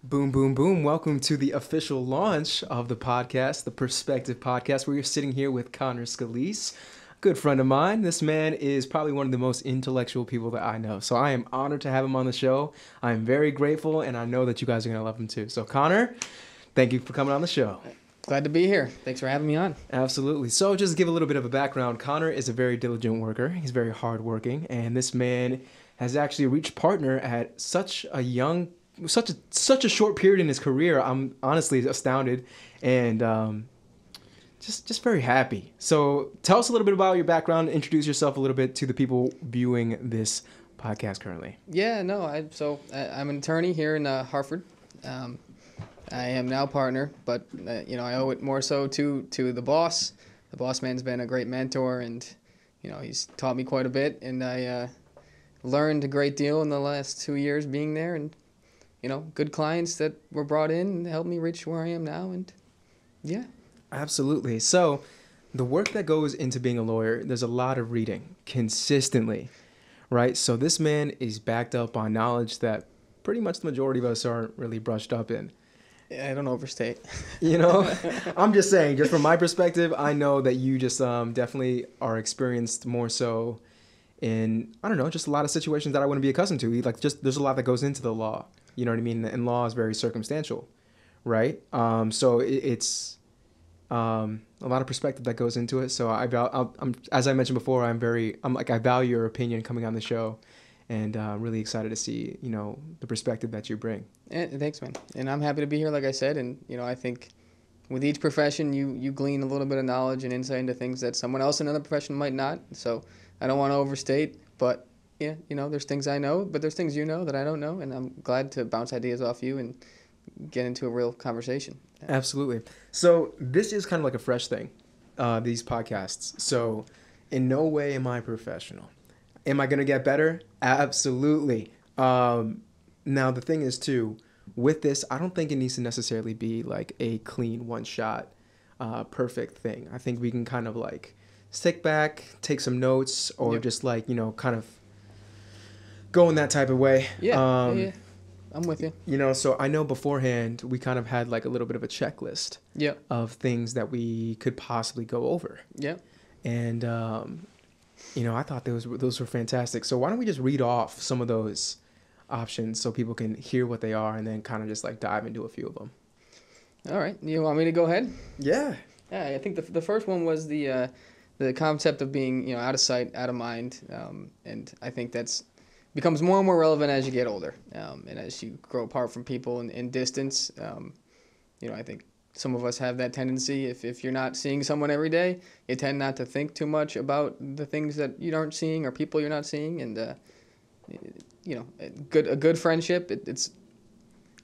Boom, boom, boom. Welcome to the official launch of the podcast, the Perspective Podcast, where you're sitting here with Conor Scalise, a good friend of mine. This man is probably one of the most intellectual people that I know. So I am honored to have him on the show. I'm very grateful, and I know that you guys are going to love him too. So Conor, thank you for coming on the show. Glad to be here. Thanks for having me on. Absolutely. So just to give a little bit of a background, Conor is a very diligent worker. He's very hardworking, and this man has actually reached partner at such a short period in his career. I'm honestly astounded and just very happy. So tell us a little bit about your background. Introduce yourself a little bit to the people viewing this podcast currently. Yeah, no, I'm an attorney here in Hartford. I am now partner, but I owe it more so to the boss. The boss man's been a great mentor, and he's taught me quite a bit, and I learned a great deal in the last 2 years being there, and good clients that were brought in and helped me reach where I am now, and yeah. Absolutely. So the work that goes into being a lawyer, there's a lot of reading consistently, right? So this man is backed up on knowledge that pretty much the majority of us aren't really brushed up in. I don't overstate. I'm just saying, just from my perspective, I know that you just definitely are experienced more so in, I don't know, just a lot of situations that I wouldn't be accustomed to. Like, just there's a lot that goes into the law. You know what I mean? And law is very circumstantial, right? So it's a lot of perspective that goes into it. So I'm as I mentioned before, I value your opinion coming on the show, and really excited to see the perspective that you bring. Thanks, man. And I'm happy to be here, like I said. And I think with each profession, you glean a little bit of knowledge and insight into things that someone else in another profession might not. So I don't want to overstate, but yeah, there's things I know, but there's things that I don't know, and I'm glad to bounce ideas off you and get into a real conversation. Absolutely. So this is kind of like a fresh thing, these podcasts. So in no way am I professional. Am I going to get better? Absolutely. Now, the thing is, too, with this, I don't think it needs to necessarily be like a clean one-shot, perfect thing. I think we can kind of like stick back, take some notes, or just like, kind of go in that type of way. Yeah, yeah. I'm with you. So I know beforehand we kind of had like a little bit of a checklist of things that we could possibly go over. Yeah. And, I thought those were fantastic. So why don't we just read off some of those options so people can hear what they are and then kind of just like dive into a few of them. All right. You want me to go ahead? Yeah. Yeah, I think the first one was the concept of being, out of sight, out of mind. And I think that's becomes more and more relevant as you get older, and as you grow apart from people in distance. I think some of us have that tendency. If you're not seeing someone every day, you tend not to think too much about the things that you aren't seeing or people you're not seeing. And a good friendship, it's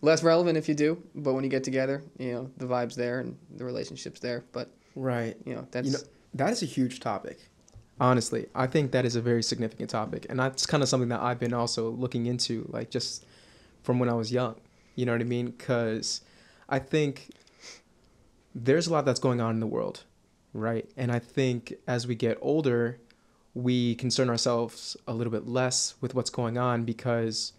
less relevant if you do, but when you get together, the vibe's there and the relationship's there. But right, that's that is a huge topic. Honestly, I think that is a very significant topic, and that's kind of something that I've been also looking into, like just from when I was young. You know what I mean? Because I think there's a lot that's going on in the world, right? And I think as we get older, we concern ourselves a little bit less with what's going on because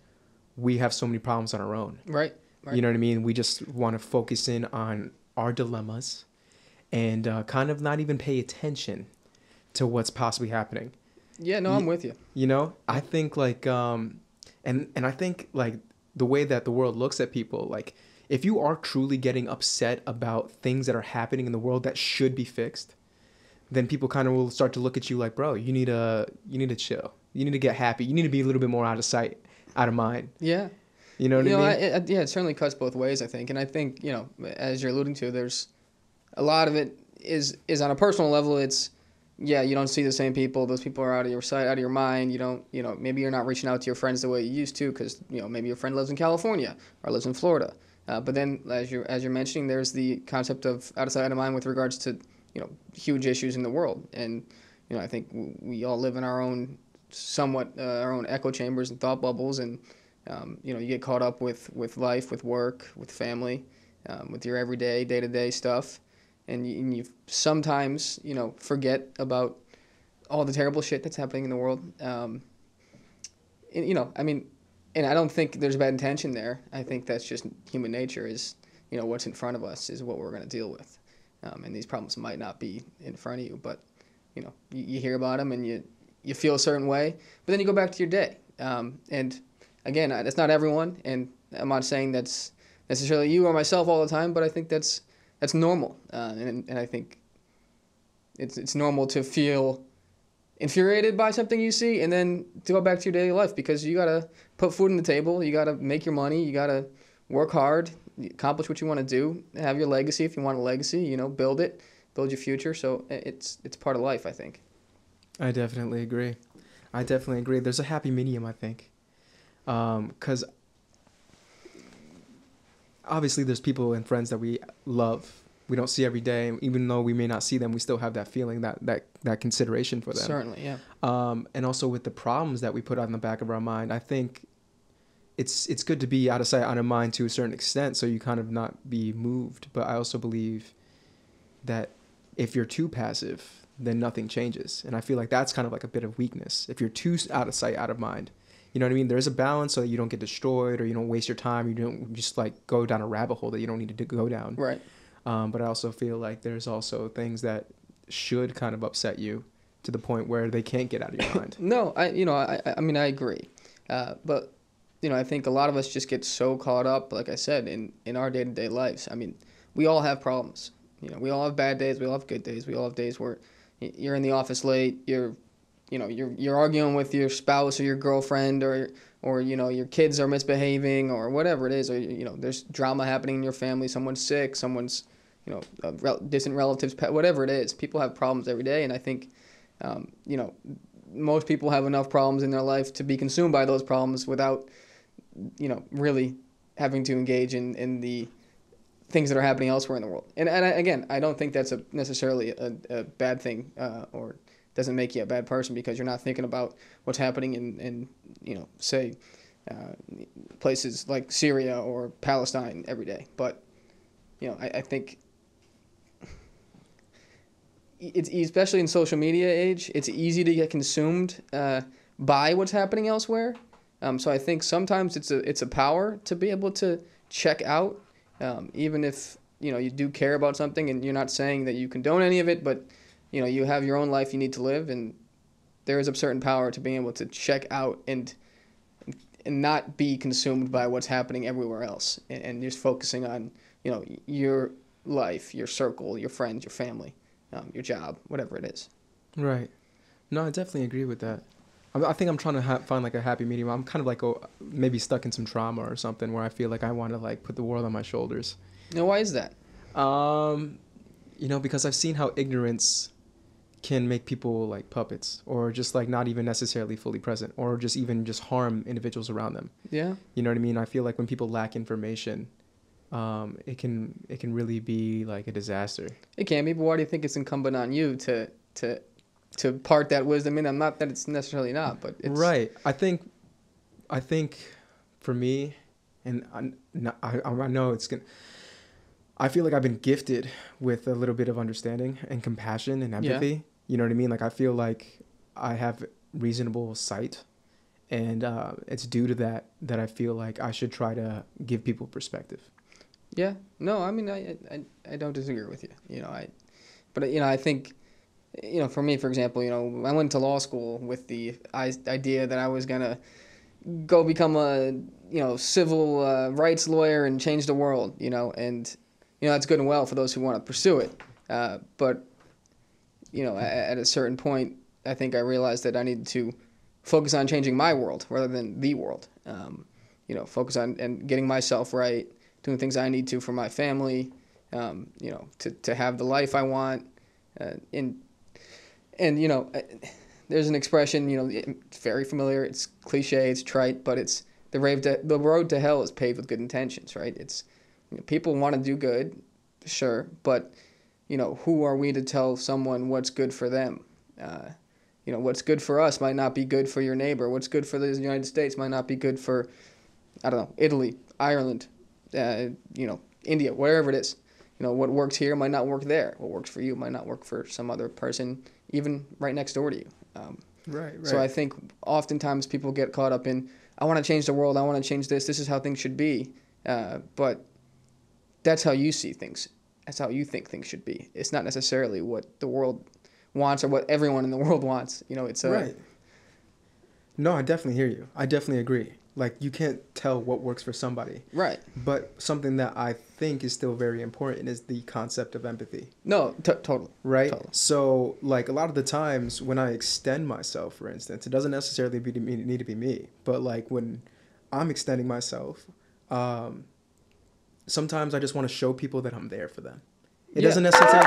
we have so many problems on our own. Right. You know what I mean? We just want to focus in on our dilemmas and kind of not even pay attention to what's possibly happening. Yeah, no, I'm with you. I think like, and I think like the way that the world looks at people, like if you are truly getting upset about things that are happening in the world that should be fixed, then people kind of will start to look at you like, bro, you need to chill. You need to get happy. You need to be a little bit more out of sight, out of mind. Yeah. You know what I mean? It certainly cuts both ways, I think. And I think, as you're alluding to, there's a lot of it is on a personal level. It's, you don't see the same people. Those people are out of your sight, out of your mind. You don't, maybe you're not reaching out to your friends the way you used to because, maybe your friend lives in California or lives in Florida. But then, as you're mentioning, there's the concept of out of sight, out of mind with regards to, huge issues in the world. And, I think we all live in our own our own echo chambers and thought bubbles. And, you get caught up with life, with work, with family, with your everyday, day-to-day stuff. And you sometimes, forget about all the terrible shit that's happening in the world. and I don't think there's bad intention there. I think that's just human nature. Is what's in front of us is what we're going to deal with, and these problems might not be in front of you, but you hear about them and you feel a certain way, but then you go back to your day. And again, that's not everyone, and I'm not saying that's necessarily you or myself all the time, but I think that's normal, and I think it's normal to feel infuriated by something you see, and then to go back to your daily life, because you gotta put food on the table, you gotta make your money, you gotta work hard, accomplish what you want to do, have your legacy if you want a legacy, build it, build your future. So it's part of life, I think. I definitely agree. There's a happy medium, I think, because obviously there's people and friends that we love, we don't see every day, even though we may not see them, we still have that feeling, that consideration for them. Certainly, yeah. And also with the problems that we put on the back of our mind, I think it's good to be out of sight, out of mind to a certain extent, so you kind of not be moved. But I also believe that if you're too passive, then nothing changes. And I feel like that's kind of like a bit of weakness. If you're too out of sight, out of mind, you know what I mean? There's a balance so that you don't get destroyed, or you don't waste your time. You don't just like go down a rabbit hole that you don't need to go down. Right. But I also feel like there's also things that should kind of upset you to the point where they can't get out of your mind. No, I mean, I agree. But, I think a lot of us just get so caught up, like I said, in our day-to-day lives. I mean, we all have problems. We all have bad days. We all have good days. We all have days where you're in the office late. You're arguing with your spouse or your girlfriend, or your kids are misbehaving, or whatever it is. Or there's drama happening in your family. Someone's sick. Someone's distant relatives, pet, whatever it is. People have problems every day, and I think most people have enough problems in their life to be consumed by those problems without really having to engage in the things that are happening elsewhere in the world. And again, I don't think that's necessarily a bad thing, or doesn't make you a bad person because you're not thinking about what's happening in say places like Syria or Palestine every day. But I think it's, especially in social media age, it's easy to get consumed by what's happening elsewhere. So I think sometimes it's a power to be able to check out, even if you do care about something, and you're not saying that you condone any of it, but you have your own life you need to live, and there is a certain power to being able to check out and not be consumed by what's happening everywhere else, and just focusing on your life, your circle, your friends, your family, your job, whatever it is. Right. No, I definitely agree with that. I think I'm trying to find like a happy medium. I'm kind of like maybe stuck in some trauma or something where I feel like I want to like put the world on my shoulders. Now, why is that? Because I've seen how ignorance can make people like puppets, or just like not even necessarily fully present, or just even just harm individuals around them. Yeah. You know what I mean? I feel like when people lack information, it can really be like a disaster. It can be, but why do you think it's incumbent on you to part that wisdom in? I'm not that it's necessarily not, but it's... Right. I think for me, and I know it's gonna, I feel like I've been gifted with a little bit of understanding and compassion and empathy. Yeah. You know what I mean? Like I feel like I have reasonable sight, and it's due to that I feel like I should try to give people perspective. Yeah. No, I mean, I don't disagree with you. But I think, for me, for example, I went to law school with the idea that I was going to go become a, civil rights lawyer and change the world, and, that's good and well for those who want to pursue it. But, at a certain point, I think I realized that I needed to focus on changing my world rather than the world. Focus on and getting myself right, doing things I need to for my family, to have the life I want, and there's an expression, it's very familiar, it's cliche, it's trite, but it's the road to hell is paved with good intentions, right? It's people want to do good, sure, but who are we to tell someone what's good for them? What's good for us might not be good for your neighbor. What's good for the United States might not be good for, I don't know, Italy, Ireland, India, wherever it is. What works here might not work there. What works for you might not work for some other person, even right next door to you. Right. So I think oftentimes people get caught up in, I want to change the world. I want to change this. This is how things should be. But that's how you see things. That's how you think things should be. It's not necessarily what the world wants or what everyone in the world wants. It's right. No, I definitely hear you. I definitely agree. Like, you can't tell what works for somebody. Right. But something that I think is still very important is the concept of empathy. No, totally. Right? Totally. So, like, a lot of the times when I extend myself, for instance, it doesn't necessarily need to be me. But, like, when I'm extending myself, sometimes I just want to show people that I'm there for them. It doesn't necessarily...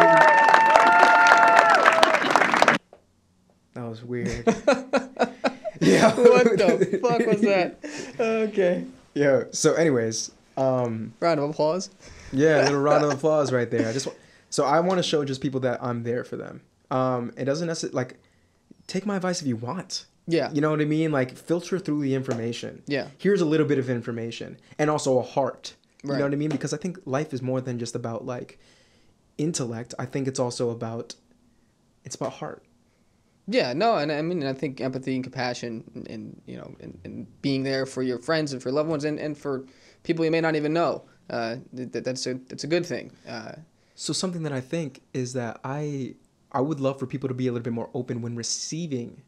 That was weird. Yeah. What the fuck was that? Okay. Yeah. So, anyways, round of applause. Yeah, a little round of applause right there. So I want to show just people that I'm there for them. It doesn't necessarily, like, take my advice if you want. Yeah. You know what I mean? Like, filter through the information. Yeah. Here's a little bit of information, and also a heart. You Right. know what I mean? Because I think life is more than just about, like, intellect. I think it's also about heart. Yeah, no, and I mean, I think empathy and compassion and and being there for your friends and for loved ones and for people you may not even know, that's a good thing. So something that I think is that I would love for people to be a little bit more open when receiving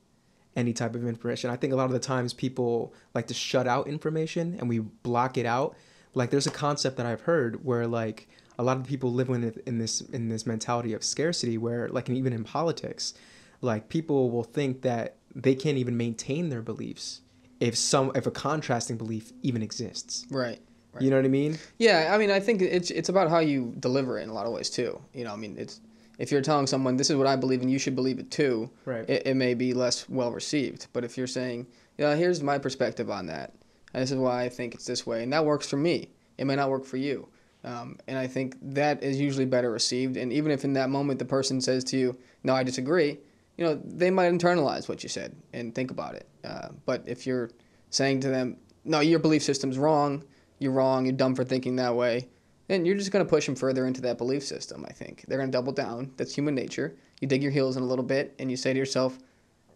any type of information. I think a lot of the times people like to shut out information and we block it out. Like, there's a concept that I've heard where, like, a lot of people live in this mentality of scarcity where, like, and even in politics, like, people will think that they can't even maintain their beliefs if a contrasting belief even exists. Right. You know what I mean? Yeah, I mean, I think it's about how you deliver it in a lot of ways too. I mean, it's if you're telling someone this is what I believe and you should believe it too, right. It may be less well received. But if you're saying, here's my perspective on that, and this is why I think it's this way, and that works for me, it may not work for you. And I think that is usually better received. And even if in that moment the person says to you, no, I disagree, they might internalize what you said and think about it. But if you're saying to them, no, your belief system's wrong, you're dumb for thinking that way, then you're just going to push them further into that belief system, I think. They're going to double down. That's human nature. You dig your heels in a little bit and you say to yourself,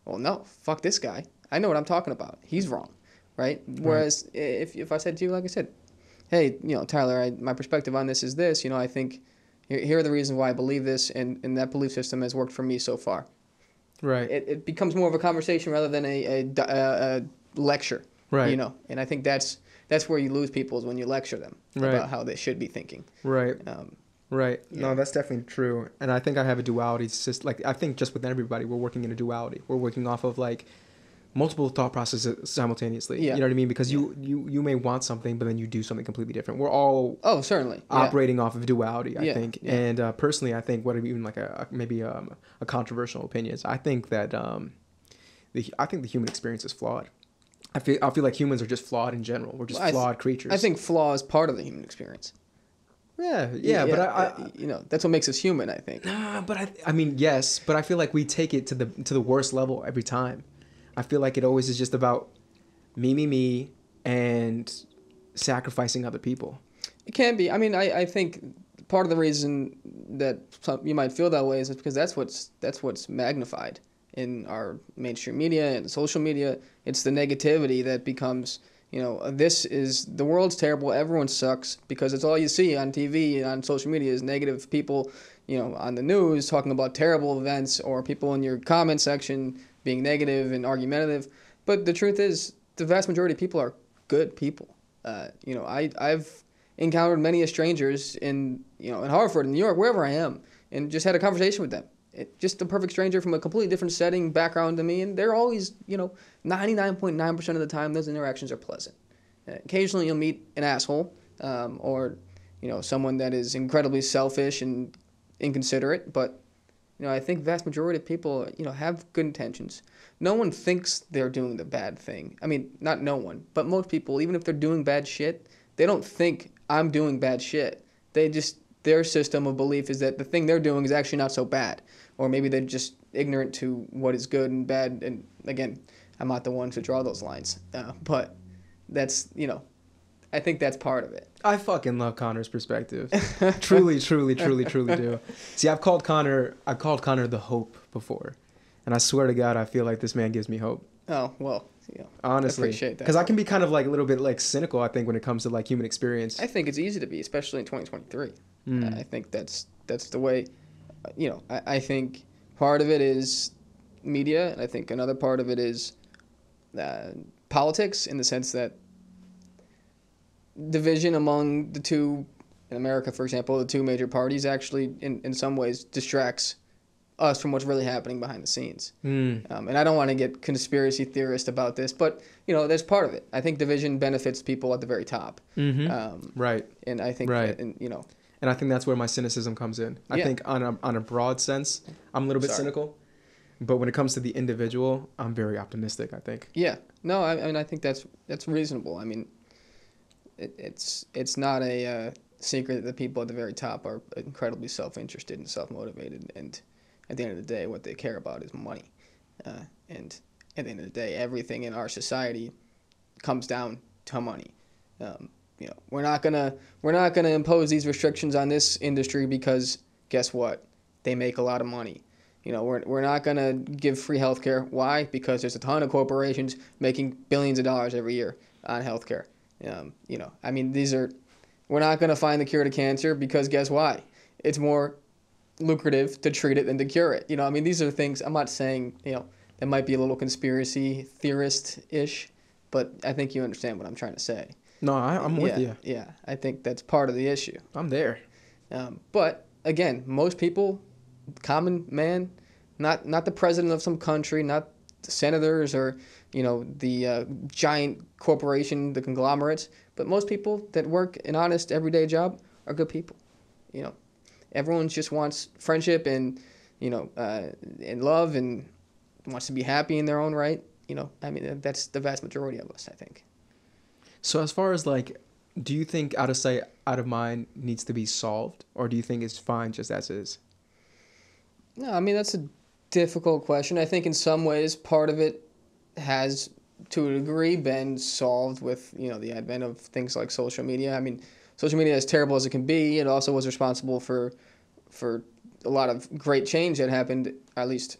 well, no, fuck this guy. I know what I'm talking about. He's wrong, right? Whereas if I said to you, like I said, hey, Tyler, my perspective on this is this. I think here are the reasons why I believe this, and that belief system has worked for me so far. Right. It becomes more of a conversation rather than a lecture. Right. And I think that's where you lose people is when you lecture them about how they should be thinking. Right. Right. Yeah. No, that's definitely true. And I think I have a duality. It's just like, I think just with everybody, we're working in a duality. We're working off of, like, multiple thought processes simultaneously. Yeah. You know what I mean? Because you may want something, but then you do something completely different. We're all certainly operating off of duality, I think. Yeah. And personally, I think what even like maybe a controversial opinion is, I think that I think the human experience is flawed. I feel like humans are just flawed in general. We're just flawed creatures. I think flaw is part of the human experience. Yeah, but I that's what makes us human, I think. Nah, but I mean, yes, but I feel like we take it to the worst level every time. I feel like it always is just about me, and sacrificing other people. It can be. I mean, I think part of the reason that you might feel that way is because that's what's magnified in our mainstream media and social media. It's the negativity that becomes, this is, the world's terrible, everyone sucks, because it's all you see on TV and on social media is negative people, on the news talking about terrible events, or people in your comment section being negative and argumentative. But the truth is, the vast majority of people are good people. I've encountered many strangers in Hartford, in New York, wherever I am, and just had a conversation with them. Just a perfect stranger from a completely different setting, background to me, and they're always, 99.9% of the time, those interactions are pleasant. Occasionally you'll meet an asshole, or, someone that is incredibly selfish and inconsiderate, but, I think vast majority of people, have good intentions. No one thinks they're doing the bad thing. I mean, not no one, but most people, even if they're doing bad shit, they don't think I'm doing bad shit. Their system of belief is that the thing they're doing is actually not so bad. Or maybe they're just ignorant to what is good and bad. And again, I'm not the one to draw those lines. But that's, I think that's part of it. I fucking love Conor's perspective. Truly do. See, I've called Conor the hope before. And I swear to God, I feel like this man gives me hope. Oh, well, You know, Honestly, appreciate that. because I can be kind of like a little bit like cynical, I think, when it comes to like human experience. I think it's easy to be, especially in 2023. I think that's the way. I think part of it is media, and I think another part of it is politics, in the sense that division among the two, in America, for example, the two major parties actually, in some ways, distracts us from what's really happening behind the scenes. And I don't want to get conspiracy theorist about this, but there's part of it. I think division benefits people at the very top. Right. And I think Right. that, And I think that's where my cynicynism comes in. I think on a broad sense, I'm a little bit cynical, but when it comes to the individual, I'm very optimistic, I think. Yeah. No, I mean, I think that's reasonable. I mean, it's not a secret that the people at the very top are incredibly self-interested and self-motivated, and at the end of the day, what they care about is money. And at the end of the day, everything in our society comes down to money. We're not gonna impose these restrictions on this industry because guess what? They make a lot of money. We're not gonna give free healthcare. Why? Because there's a ton of corporations making billions of dollars every year on healthcare. I mean, we're not gonna find the cure to cancer because guess why? It's more lucrative to treat it than to cure it. I mean, these are things. I'm not saying that might be a little conspiracy theorist-ish, but I think you understand what I'm trying to say. No, I'm with you. Yeah, I think that's part of the issue. I'm there. But again, most people, common man, not the president of some country, not the senators or the giant corporation, the conglomerates, but most people that work an honest everyday job are good people. Everyone just wants friendship and and love, and wants to be happy in their own right. I mean, that's the vast majority of us, I think. So as far as like, do you think out of sight, out of mind needs to be solved, or do you think it's fine just as is? No, I mean, that's a difficult question. I think in some ways part of it has, to a degree, been solved with the advent of things like social media. I mean, social media, as terrible as it can be, it also was responsible for a lot of great change that happened, at least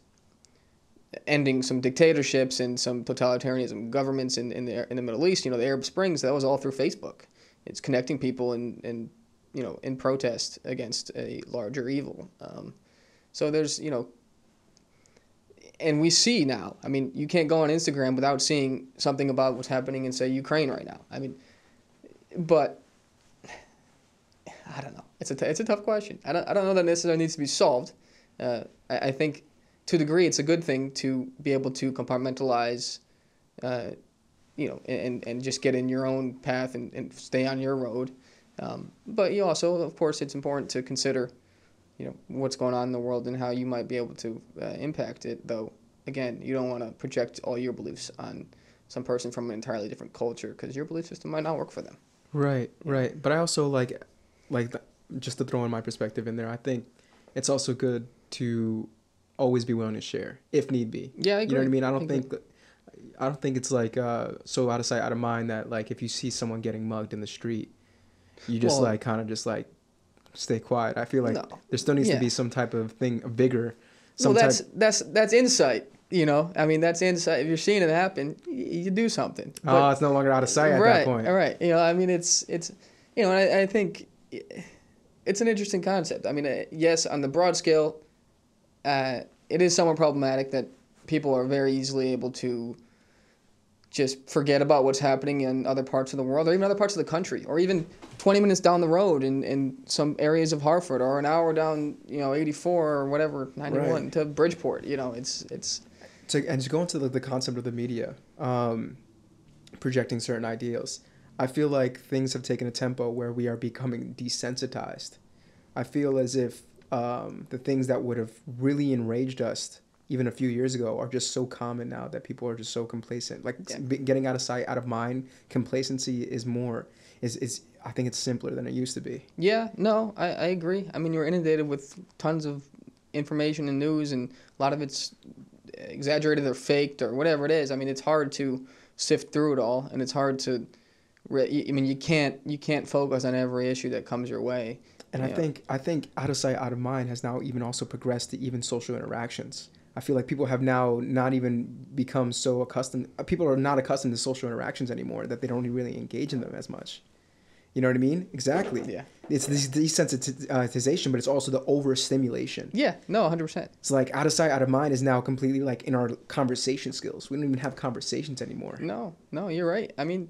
ending some dictatorships and some totalitarianism governments in the Middle East. The Arab Springs, that was all through Facebook. It's connecting people in protest against a larger evil. So there's and we see now. I mean, you can't go on Instagram without seeing something about what's happening in, say, Ukraine right now. I mean, but I don't know. It's a tough question. I don't know that necessarily needs to be solved. I think to a degree it's a good thing to be able to compartmentalize, and just get in your own path and stay on your road. But you also, of course, it's important to consider, what's going on in the world and how you might be able to impact it. Though, again, you don't want to project all your beliefs on some person from an entirely different culture, because your belief system might not work for them. Right. But I also just to throw in my perspective in there, I think it's also good to always be willing to share if need be. Yeah, I agree. You know what I mean? I don't think it's like so out of sight, out of mind that like if you see someone getting mugged in the street, you just kind of stay quiet. I feel like there still needs to be some type of thing, a vigor. That's insight. I mean, that's insight. If you're seeing it happen, you do something. But, it's no longer out of sight at that point. Right. I mean, it's and I think it's an interesting concept. I mean, yes, on the broad scale, it is somewhat problematic that people are very easily able to just forget about what's happening in other parts of the world, or even other parts of the country, or even 20 minutes down the road in some areas of Hartford, or an hour down, 84 or whatever, 91 to Bridgeport. It's. And to go into the concept of the media, projecting certain ideals, I feel like things have taken a tempo where we are becoming desensitized. I feel as if the things that would have really enraged us even a few years ago are just so common now that people are just so complacent. Getting out of sight, out of mind, complacency is I think it's simpler than it used to be. Yeah, no, I agree. I mean, you're inundated with tons of information and news, and a lot of it's exaggerated or faked or whatever it is. I mean, it's hard to sift through it all, and it's hard to. I mean, you can't focus on every issue that comes your way. And I think out of sight, out of mind has now even also progressed to even social interactions. I feel like people have now not even become so accustomed. People are not accustomed to social interactions anymore that they don't really engage in them as much. You know what I mean? Exactly. Yeah. It's this desensitization, but it's also the overstimulation. Yeah. No, 100%. It's like out of sight, out of mind is now completely like in our conversation skills. We don't even have conversations anymore. No, you're right. I mean,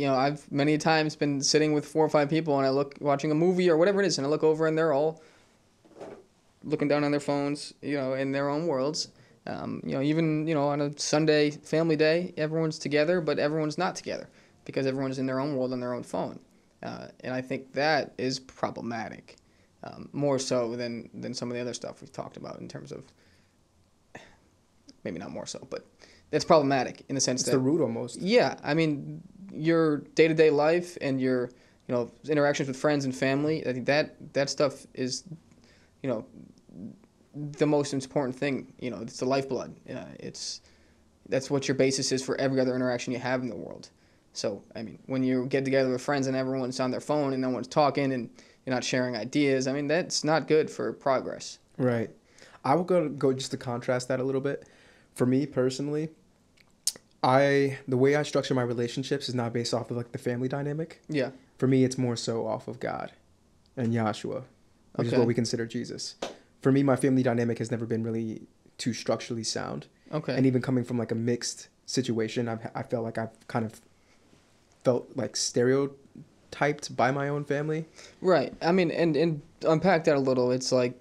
I've many times been sitting with 4 or 5 people and I look watching a movie or whatever it is, and I look over and they're all looking down on their phones, in their own worlds. Even on a Sunday family day, everyone's together, but everyone's not together because everyone's in their own world on their own phone. And I think that is problematic, more so than some of the other stuff we've talked about in terms of, maybe not more so, but that's problematic in the sense It's that the root almost. Yeah, I mean, your day-to-day life and your interactions with friends and family. I think that stuff is, the most important thing. It's the lifeblood. That's what your basis is for every other interaction you have in the world. So, I mean, when you get together with friends and everyone's on their phone and no one's talking and you're not sharing ideas, I mean, that's not good for progress. Right. I will go just to contrast that a little bit. For me personally, the way I structure my relationships is not based off of like the family dynamic. Yeah. For me, it's more so off of God and Yahshua, which is what we consider Jesus. For me, my family dynamic has never been really too structurally sound. Okay. And even coming from like a mixed situation, I felt like I've kind of felt like stereotyped by my own family. Right. I mean, and unpack that a little. It's like,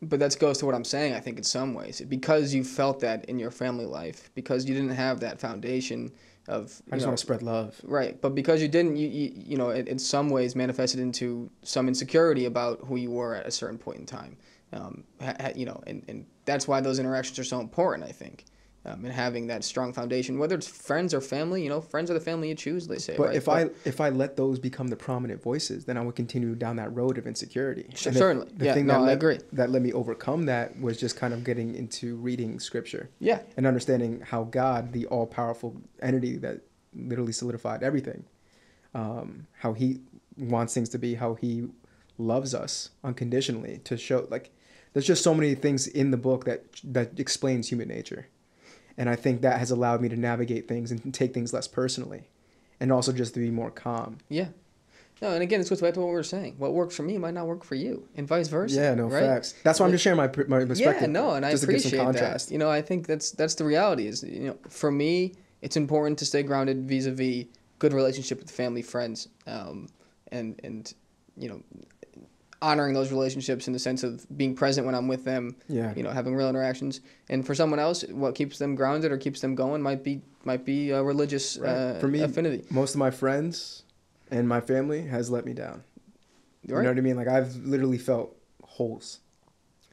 but that goes to what I'm saying, I think, in some ways. Because you felt that in your family life, because you didn't have that foundation of... I just want to spread love. Right. But because you didn't, it in some ways manifested into some insecurity about who you were at a certain point in time. And that's why those interactions are so important, I think. And having that strong foundation, whether it's friends or family, friends are the family you choose, they say. But right? if I let those become the prominent voices, then I would continue down that road of insecurity. Certainly. I agree. That let me overcome that was just kind of getting into reading scripture. Yeah. And understanding how God, the all-powerful entity that literally solidified everything, how he wants things to be, how he loves us unconditionally, to show, like, there's just so many things in the book that explains human nature. And I think that has allowed me to navigate things and take things less personally, and also just to be more calm. Yeah. No, and again, it goes back to what we were saying. What works for me might not work for you, and vice versa. Yeah, no, right? Facts. That's why I'm just sharing my perspective. Yeah, no, and I just appreciate to give some contrast. that. I think that's the reality. Is for me, it's important to stay grounded vis-a-vis good relationship with family, friends, and honoring those relationships in the sense of being present when I'm with them, having real interactions. And for someone else, what keeps them grounded or keeps them going might be a religious for me, affinity. Most of my friends and my family has let me down. Right. You know what I mean? Like, I've literally felt holes.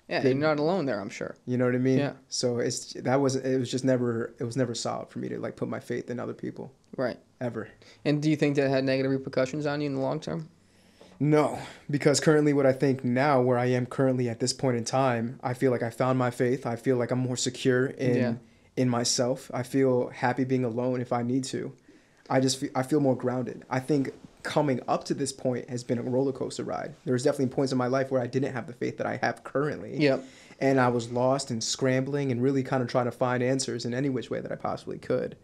Yeah, and you're not alone there, I'm sure. You know what I mean? Yeah. So it was never solid for me to like put my faith in other people. Right. Ever. And do you think that had negative repercussions on you in the long term? No, because currently what I think now, where I am currently at this point in time, I feel like I found my faith. I feel like I'm more secure in myself. I feel happy being alone if I need to. I feel more grounded. I think coming up to this point has been a roller coaster ride. There's definitely points in my life where I didn't have the faith that I have currently. Yep. And I was lost and scrambling and really kind of trying to find answers in any which way that I possibly could.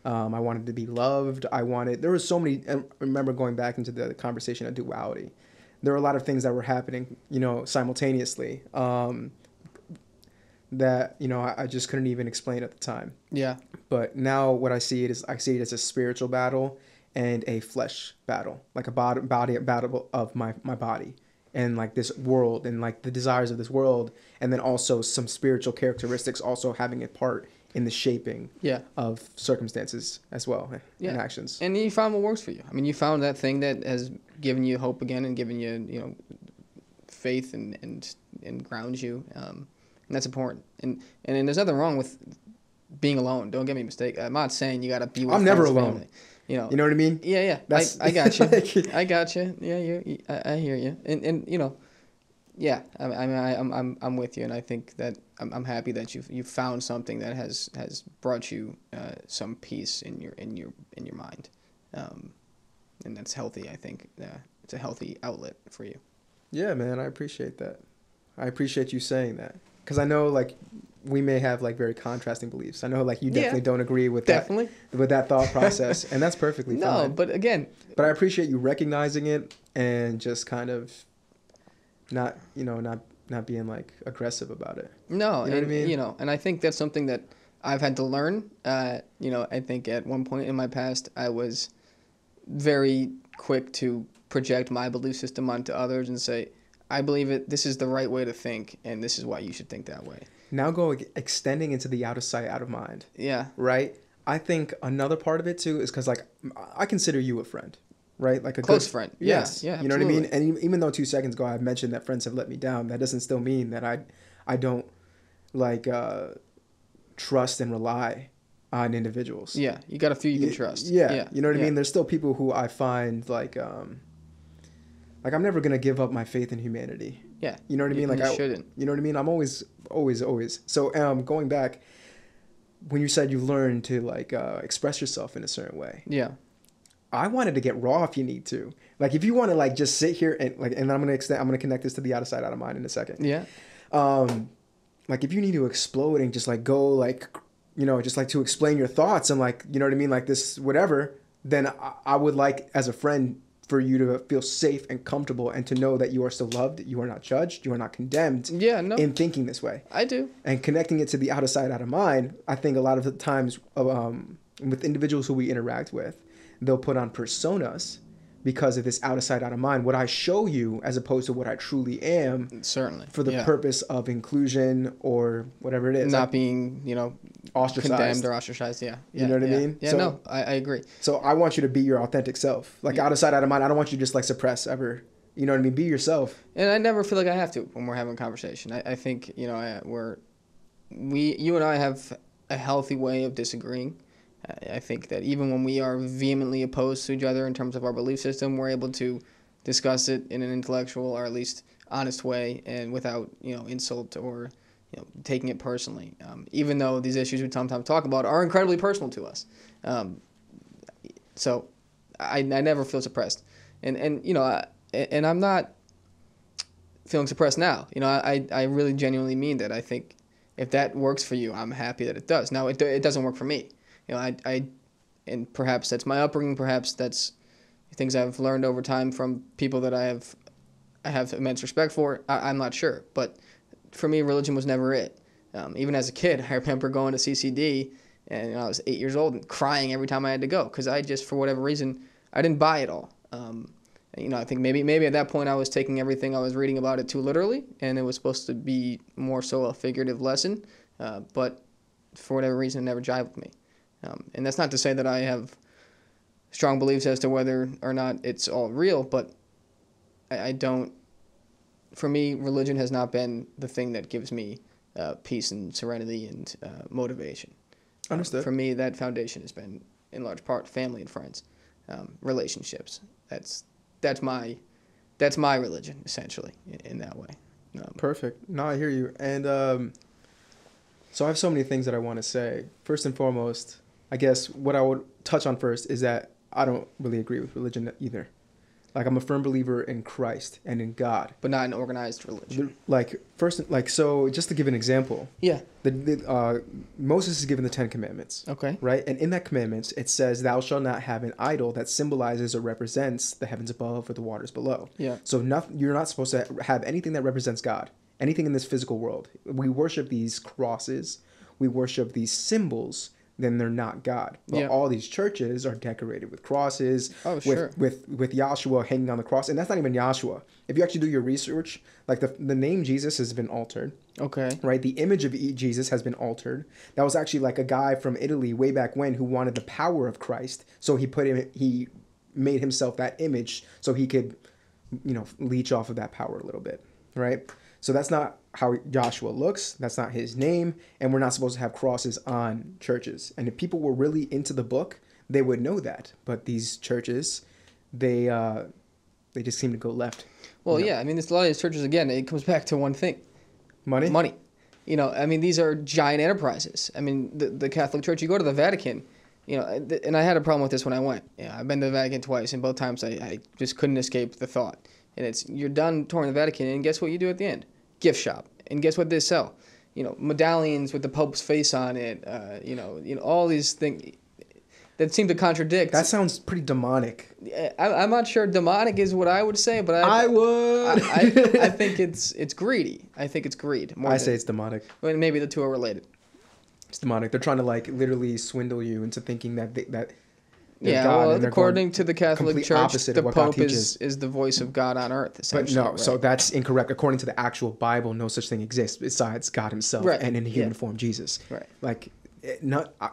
I wanted to be loved. There were so many, I remember going back into the conversation of duality. There were a lot of things that were happening, simultaneously, that, I just couldn't even explain at the time. Yeah. But now what I see it as a spiritual battle and a flesh battle, like a body battle of my body and like this world and like the desires of this world. And then also some spiritual characteristics also having a part in the shaping of circumstances as well and actions. And you found what works for you. I mean, you found that thing that has given you hope again and given you, faith and grounds you. And that's important. And there's nothing wrong with being alone. Don't get me mistaken. I'm not saying you got to be with I'm never friends, alone. family. You know what I mean? Yeah. I got you. I got you. Yeah, I hear you. And yeah, I'm with you, and I think that I'm happy that you've found something that has brought you some peace in your mind, and that's healthy. I think it's a healthy outlet for you. Yeah, man, I appreciate that. I appreciate you saying that. because I know like we may have like very contrasting beliefs. I know like you definitely don't agree with definitely. that thought process, and that's perfectly fine. No, but again, But I appreciate you recognizing it and just kind of not being like aggressive about it. no, You know what I mean? and I think that's something that I've had to learn. I think at one point in my past, I was very quick to project my belief system onto others and say, I believe it, this is the right way to think, and this is why you should think that way. Now go extending into the out of sight, out of mind. Yeah. Right? I think another part of it too is because like I consider you a friend, right? Like a Close good friend. Yes. Yeah, you know what I mean? absolutely. And even though 2 seconds ago I mentioned that friends have let me down, that doesn't still mean that I don't like trust and rely on individuals. Yeah, you got a few you can trust. Yeah. You know what I Yeah. mean? There's still people who I find like I'm never gonna give up my faith in humanity. Yeah. You know what I mean? Like you shouldn't. You know what I mean? I'm always. So going back, when you said you learned to like express yourself in a certain way, Yeah. I wanted to get raw if you need to. Like if you want to like just sit here and like, and I'm gonna connect this to the out of sight, out of mind in a second. Yeah. Like if you need to explode and just like go like, just like to explain your thoughts and like, you know what I mean? Like this, whatever, then I would like as a friend for you to feel safe and comfortable and to know that you are still loved, you are not judged, you are not condemned Yeah, no. in thinking this way. I do. And connecting it to the out of sight, out of mind, I think a lot of the times with individuals who we interact with, they'll put on personas because of this out of sight, out of mind. What I show you as opposed to what I truly am. Certainly. For the Yeah. purpose of inclusion or whatever it is. Not being, ostracized. condemned or ostracized. Yeah. You know what I mean? Yeah, So- no, I agree. So I want you to be your authentic self. Like out of sight, out of mind. I don't want you to just like suppress ever. You know what I mean? Be yourself. And I never feel like I have to when we're having a conversation. I think, you and I have a healthy way of disagreeing. I think that even when we are vehemently opposed to each other in terms of our belief system, we're able to discuss it in an intellectual or at least honest way and without, insult or, taking it personally. Even though these issues we sometimes talk about are incredibly personal to us. So I never feel suppressed. And I'm not feeling suppressed now. I really genuinely mean that. I think if that works for you, I'm happy that it does. Now, it doesn't work for me. And perhaps that's my upbringing. Perhaps that's things I've learned over time from people that I have immense respect for. I'm not sure. But for me, religion was never it. Even as a kid, I remember going to CCD, and I was 8 years old and crying every time I had to go because I just, for whatever reason, I didn't buy it all. I think maybe at that point I was taking everything I was reading about it too literally, and it was supposed to be more so a figurative lesson. But for whatever reason, it never jived with me. And that's not to say that I have strong beliefs as to whether or not it's all real, but I don't. For me, religion has not been the thing that gives me peace and serenity and motivation. Understood. For me, that foundation has been, in large part, family and friends, relationships. That's my religion, essentially, in that way. Perfect. No, I hear you. And so I have so many things that I want to say. First and foremost, I guess what I would touch on first is that I don't really agree with religion either. Like I'm a firm believer in Christ and in God. But not an organized religion. So just to give an example. Yeah. Moses is given the 10 Commandments. Okay. Right? And in that commandments, it says, thou shalt not have an idol that symbolizes or represents the heavens above or the waters below. Yeah. So you're not supposed to have anything that represents God, anything in this physical world. We worship these crosses. We worship these symbols. Then they're not God. But all these churches are decorated with crosses, with Yahshua hanging on the cross. And that's not even Yahshua. If you actually do your research, like the name Jesus has been altered. Okay. Right? The image of Jesus has been altered. That was actually like a guy from Italy way back when who wanted the power of Christ. So he made himself that image so he could, leech off of that power a little bit. Right? So that's not how Joshua looks. That's not his name. And we're not supposed to have crosses on churches. And if people were really into the book, they would know that. But these churches, they just seem to go left. Well, yeah. I mean, a lot of these churches, again, it comes back to one thing. Money. These are giant enterprises. I mean, the Catholic Church, you go to the Vatican, and I had a problem with this when I went. I've been to the Vatican twice, and both times I just couldn't escape the thought. And you're done touring the Vatican, and guess what you do at the end? Gift shop. And guess what they sell? medallions with the Pope's face on it. All these things that seem to contradict. That sounds pretty demonic. I'm not sure demonic is what I would say, but I would. I think it's greedy. I think it's greed. I say it's demonic. Well, maybe the two are related. It's demonic. They're trying to like literally swindle you into thinking that God, well, according to the Catholic Church, the Pope is the voice of God on earth, essentially. But no, right? so that's incorrect. According to the actual Bible, no such thing exists besides God himself and in human form, Jesus. Right. Like,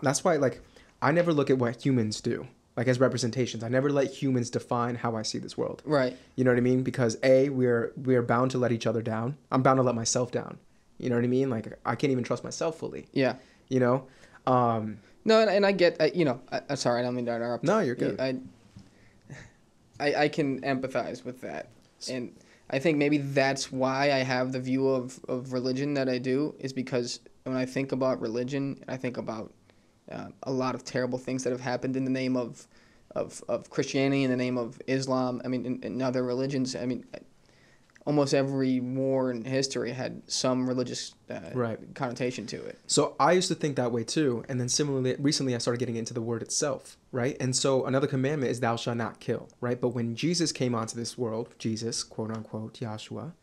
that's why, like, I never look at what humans do, like, as representations. I never let humans define how I see this world. Right. You know what I mean? Because, we're bound to let each other down. I'm bound to let myself down. You know what I mean? Like, I can't even trust myself fully. Yeah. You know? No, and I get, I'm sorry, I don't mean to interrupt. No, you're good. I can empathize with that. And I think maybe that's why I have the view of religion that I do, is because when I think about religion, I think about a lot of terrible things that have happened in the name of Christianity, in the name of Islam. I mean, in other religions. I mean, almost every war in history had some religious connotation to it. So I used to think that way too. And then similarly, recently I started getting into the word itself, right? And so another commandment is thou shalt not kill, right? But when Jesus came onto this world, Jesus, quote unquote, Yahshua,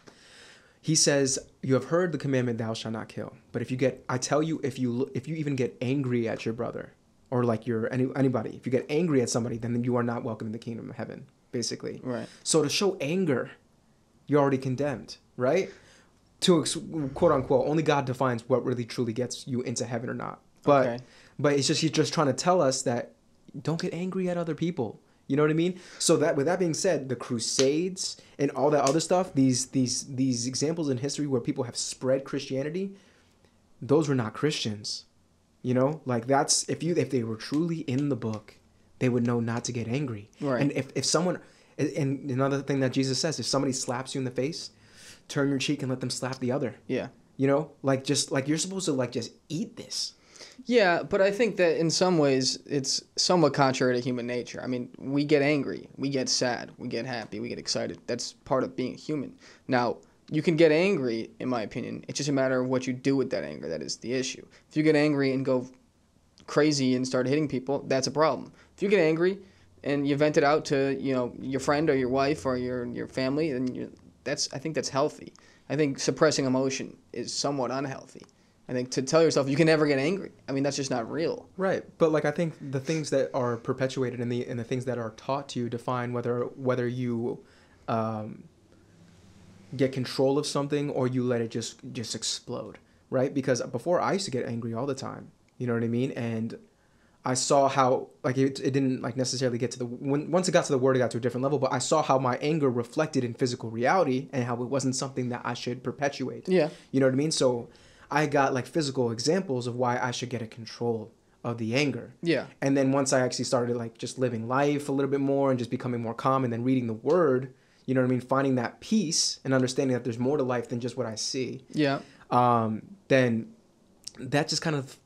he says, you have heard the commandment, thou shalt not kill. But if you even get angry at your brother or like anybody, if you get angry at somebody, then you are not welcome in the kingdom of heaven, basically. Right. So to show anger, you're already condemned, right? To quote unquote, only God defines what really truly gets you into heaven or not. But he's just trying to tell us that don't get angry at other people. You know what I mean? So that with that being said, the Crusades and all that other stuff, these examples in history where people have spread Christianity, those were not Christians. You know, like that's if they were truly in the book, they would know not to get angry. Right. And if someone, and another thing that Jesus says, if somebody slaps you in the face, turn your cheek and let them slap the other. Yeah. You know, like just like you're supposed to like just eat this. Yeah, but I think that in some ways it's somewhat contrary to human nature. I mean, we get angry, we get sad, we get happy, we get excited. That's part of being human. Now, you can get angry, in my opinion. It's just a matter of what you do with that anger that is the issue. If you get angry and go crazy and start hitting people, that's a problem. If you get angry and you vent it out to, your friend or your wife or your family, then I think that's healthy. I think suppressing emotion is somewhat unhealthy. I think to tell yourself you can never get angry, I mean, that's just not real. Right. But like I think the things that are perpetuated and the things that are taught to you define whether you get control of something or you let it just explode, right? Because before I used to get angry all the time, you know what I mean? And I saw how like it didn't like necessarily get to once it got to the word, it got to a different level, but I saw how my anger reflected in physical reality and how it wasn't something that I should perpetuate. Yeah. You know what I mean? So I got like physical examples of why I should get a control of the anger. Yeah. And then once I actually started like just living life a little bit more and just becoming more calm and then reading the word, you know what I mean? Finding that peace and understanding that there's more to life than just what I see. Yeah. Then that just kind of,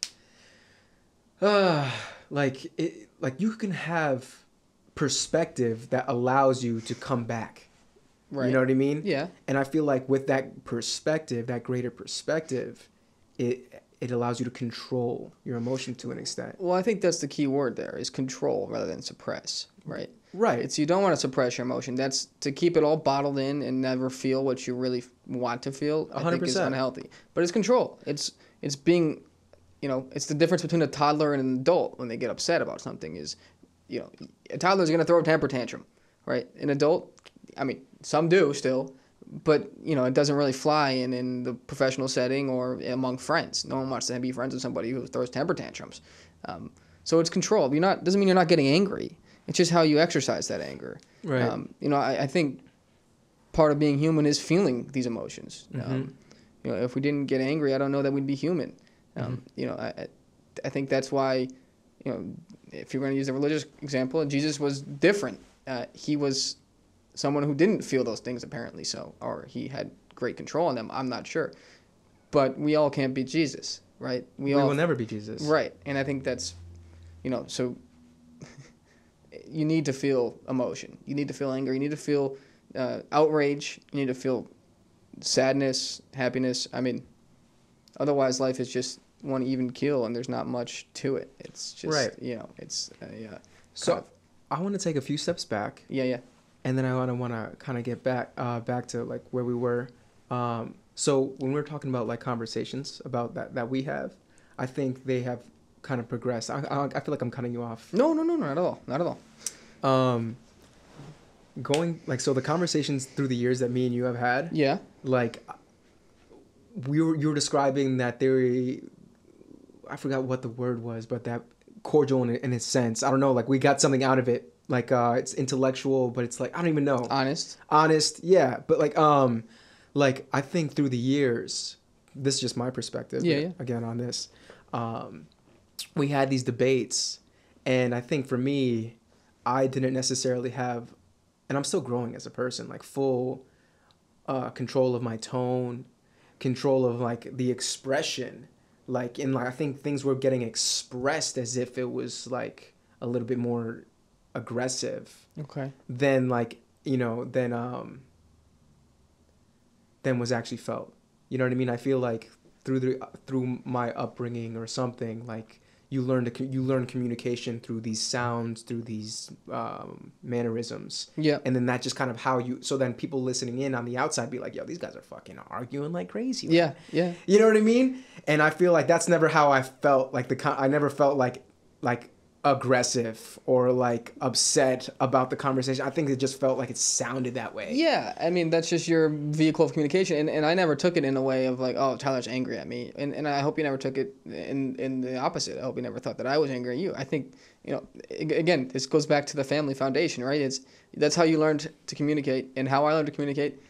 like you can have perspective that allows you to come back. Right. You know what I mean? Yeah. And I feel like with that perspective, that greater perspective, it allows you to control your emotion to an extent. Well, I think that's the key word there is control rather than suppress, right? Right. It's you don't want to suppress your emotion. That's to keep it all bottled in and never feel what you really want to feel. 100%. I think is unhealthy. But it's control. It's being, it's the difference between a toddler and an adult when they get upset about something is, a toddler's going to throw a temper tantrum, right? An adult, I mean, some do still, but, it doesn't really fly in the professional setting or among friends. No one wants to be friends with somebody who throws temper tantrums. So it's control. Doesn't mean you're not getting angry. It's just how you exercise that anger. Right. I think part of being human is feeling these emotions. Mm-hmm. If we didn't get angry, I don't know that we'd be human. I think that's why, if you're going to use a religious example, Jesus was different. He was someone who didn't feel those things apparently or he had great control on them. I'm not sure. But we all can't be Jesus, right? We will never be Jesus. Right. And I think that's, so you need to feel emotion. You need to feel anger. You need to feel outrage. You need to feel sadness, happiness. I mean, Otherwise, life is just one even keel, and there's not much to it. It's just Right. it's yeah. So I want to take a few steps back, Yeah. and then I want to kind of get back to like where we were. So when we're talking about like conversations about that we have, I think they have kind of progressed. I feel like I'm cutting you off. No, not at all, not at all. Going like so the conversations through the years that me and you have had. Yeah. Like you were describing that theory. I forgot what the word was, but that cordial in a sense. I don't know. Like we got something out of it. Like it's intellectual, but it's like I don't even know. Honest, yeah. But like I think through the years, this is just my perspective. Yeah. Again on this, we had these debates, and I think for me, I didn't necessarily have, and I'm still growing as a person. Like full control of my tone, control of like the expression. Like I think things were getting expressed as if it was like a little bit more aggressive. Okay. Than like than was actually felt. You know what I mean? I feel like through my upbringing or something, like you learn communication through these sounds, through these mannerisms. Yeah. And then that just kind of how you. So then people listening in on the outside be like, "Yo, these guys are fucking arguing like crazy." Yeah. You know what I mean? And I feel like that's never how I felt. I never felt like aggressive or like upset about the conversation. I think it just felt like it sounded that way. Yeah, I mean that's just your vehicle of communication, and I never took it in a way of like, oh, Tyler's angry at me, and I hope you never took it in the opposite. I hope you never thought that I was angry at you. I think again, this goes back to the family foundation, right? That's how you learned to communicate, and how I learned to communicate.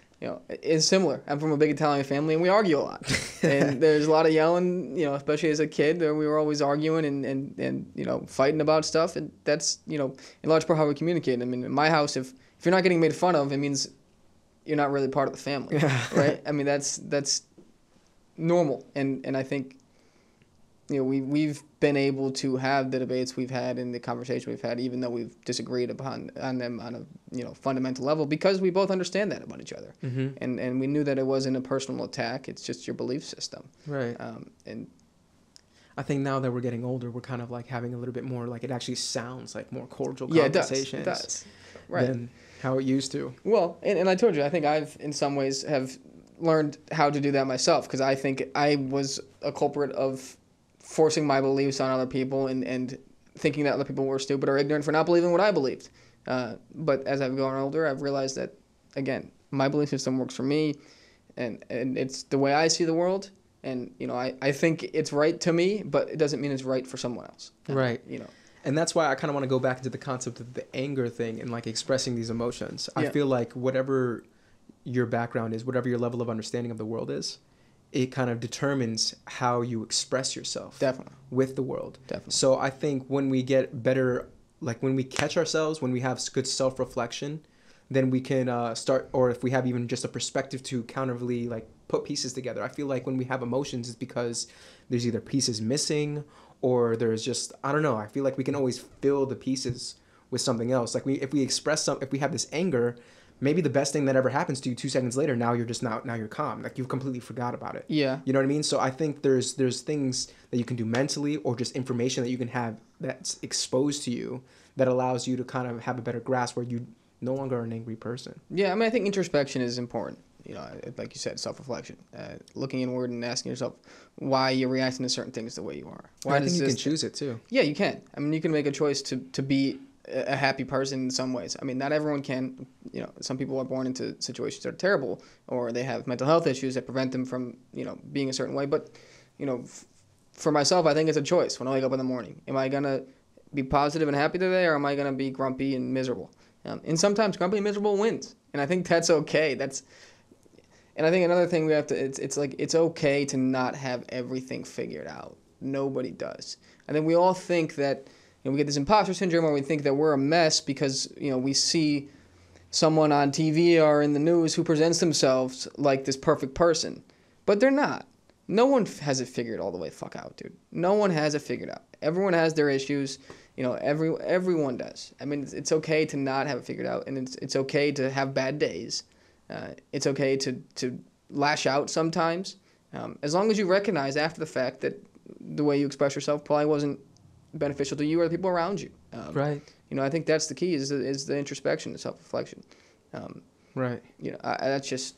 Is similar. I'm from a big Italian family, and we argue a lot. And there's a lot of yelling, especially as a kid. We were always arguing and fighting about stuff. And that's, in large part how we communicate. I mean, in my house, if you're not getting made fun of, it means you're not really part of the family, right? I mean, that's normal. And I think, we've been able to have the debates we've had and the conversation we've had, even though we've disagreed on them on a fundamental level, because we both understand that about each other. Mm-hmm. And we knew that it wasn't a personal attack. It's just your belief system. Right. And I think now that we're getting older, we're kind of like having a little bit more like it actually sounds like more cordial It conversations. does. Right. Than how it used to. Well, and I told you, I think I've in some ways have learned how to do that myself, because I think I was a culprit of forcing my beliefs on other people and thinking that other people were stupid or ignorant for not believing what I believed. But as I've grown older, I've realized that, again, my belief system works for me, and it's the way I see the world. And, I think it's right to me, but it doesn't mean it's right for someone else. Right. And that's why I kind of want to go back into the concept of the anger thing and like expressing these emotions. Yeah. I feel like whatever your background is, whatever your level of understanding of the world is, it kind of determines how you express yourself. Definitely. With the world. Definitely. So I think when we get better, like when we catch ourselves, when we have good self-reflection, then we can start, or if we have even just a perspective to counterly like put pieces together. I feel like when we have emotions, it's because there's either pieces missing or there's just, I don't know. I feel like we can always fill the pieces with something else. Like if we have this anger, maybe the best thing that ever happens to you 2 seconds later, now you're calm. Like you've completely forgot about it. Yeah. You know what I mean? So I think there's things that you can do mentally or just information that you can have that's exposed to you that allows you to kind of have a better grasp where you no longer are an angry person. Yeah, I mean, I think introspection is important. Like you said, self-reflection, looking inward and asking yourself why you're reacting to certain things the way you are. Why I think you can choose it too. Yeah, you can. I mean, you can make a choice to be a happy person in some ways. I mean, not everyone can. Some people are born into situations that are terrible, or they have mental health issues that prevent them from, being a certain way. But, for myself, I think it's a choice when I wake up in the morning. Am I going to be positive and happy today, or am I going to be grumpy and miserable? And sometimes grumpy and miserable wins. And I think that's okay. And I think another thing we have to, it's like, it's okay to not have everything figured out. Nobody does. I think we all think that, we get this imposter syndrome, or we think that we're a mess because, we see someone on TV or in the news who presents themselves like this perfect person. But they're not. No one has it figured all the way fuck out, dude. No one has it figured out. Everyone has their issues. Everyone does. I mean, it's okay to not have it figured out, and it's okay to have bad days. It's okay to lash out sometimes. As long as you recognize after the fact that the way you express yourself probably wasn't beneficial to you or the people around you. Right. I think that's the key is the introspection, the self-reflection. Right. That's just,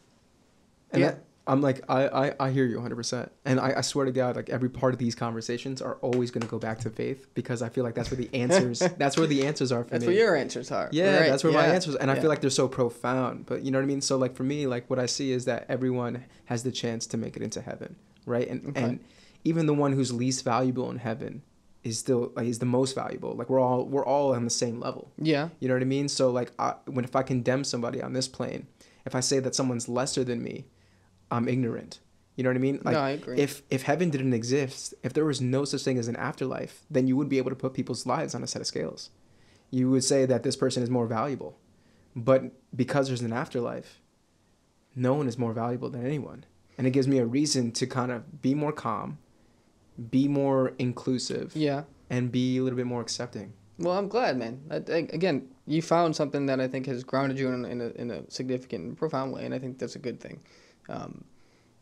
And yeah. that, I'm like, I hear you 100%. And I swear to God, like every part of these conversations are always going to go back to faith because I feel like that's where the answers, that's where the answers are for That's me. where your answers are. Yeah, right. that's where my Yeah. answers, and I Yeah. feel like they're so profound. But you know what I mean. So like for me, like what I see is that everyone has the chance to make it into heaven, right? And even the one who's least valuable in heaven is still like is the most valuable. Like we're all on the same level. Yeah. You know what I mean. So like if I condemn somebody on this plane, if I say that someone's lesser than me, I'm ignorant. You know what I mean? Like, No, I agree. If heaven didn't exist, if there was no such thing as an afterlife, then you wouldn't be able to put people's lives on a set of scales. You would say that this person is more valuable. But because there's an afterlife, no one is more valuable than anyone. And it gives me a reason to kind of be more calm, be more inclusive, Yeah. and be a little bit more accepting. Well, I'm glad, man. Again, you found something that I think has grounded you in a significant and profound way, and I think that's a good thing.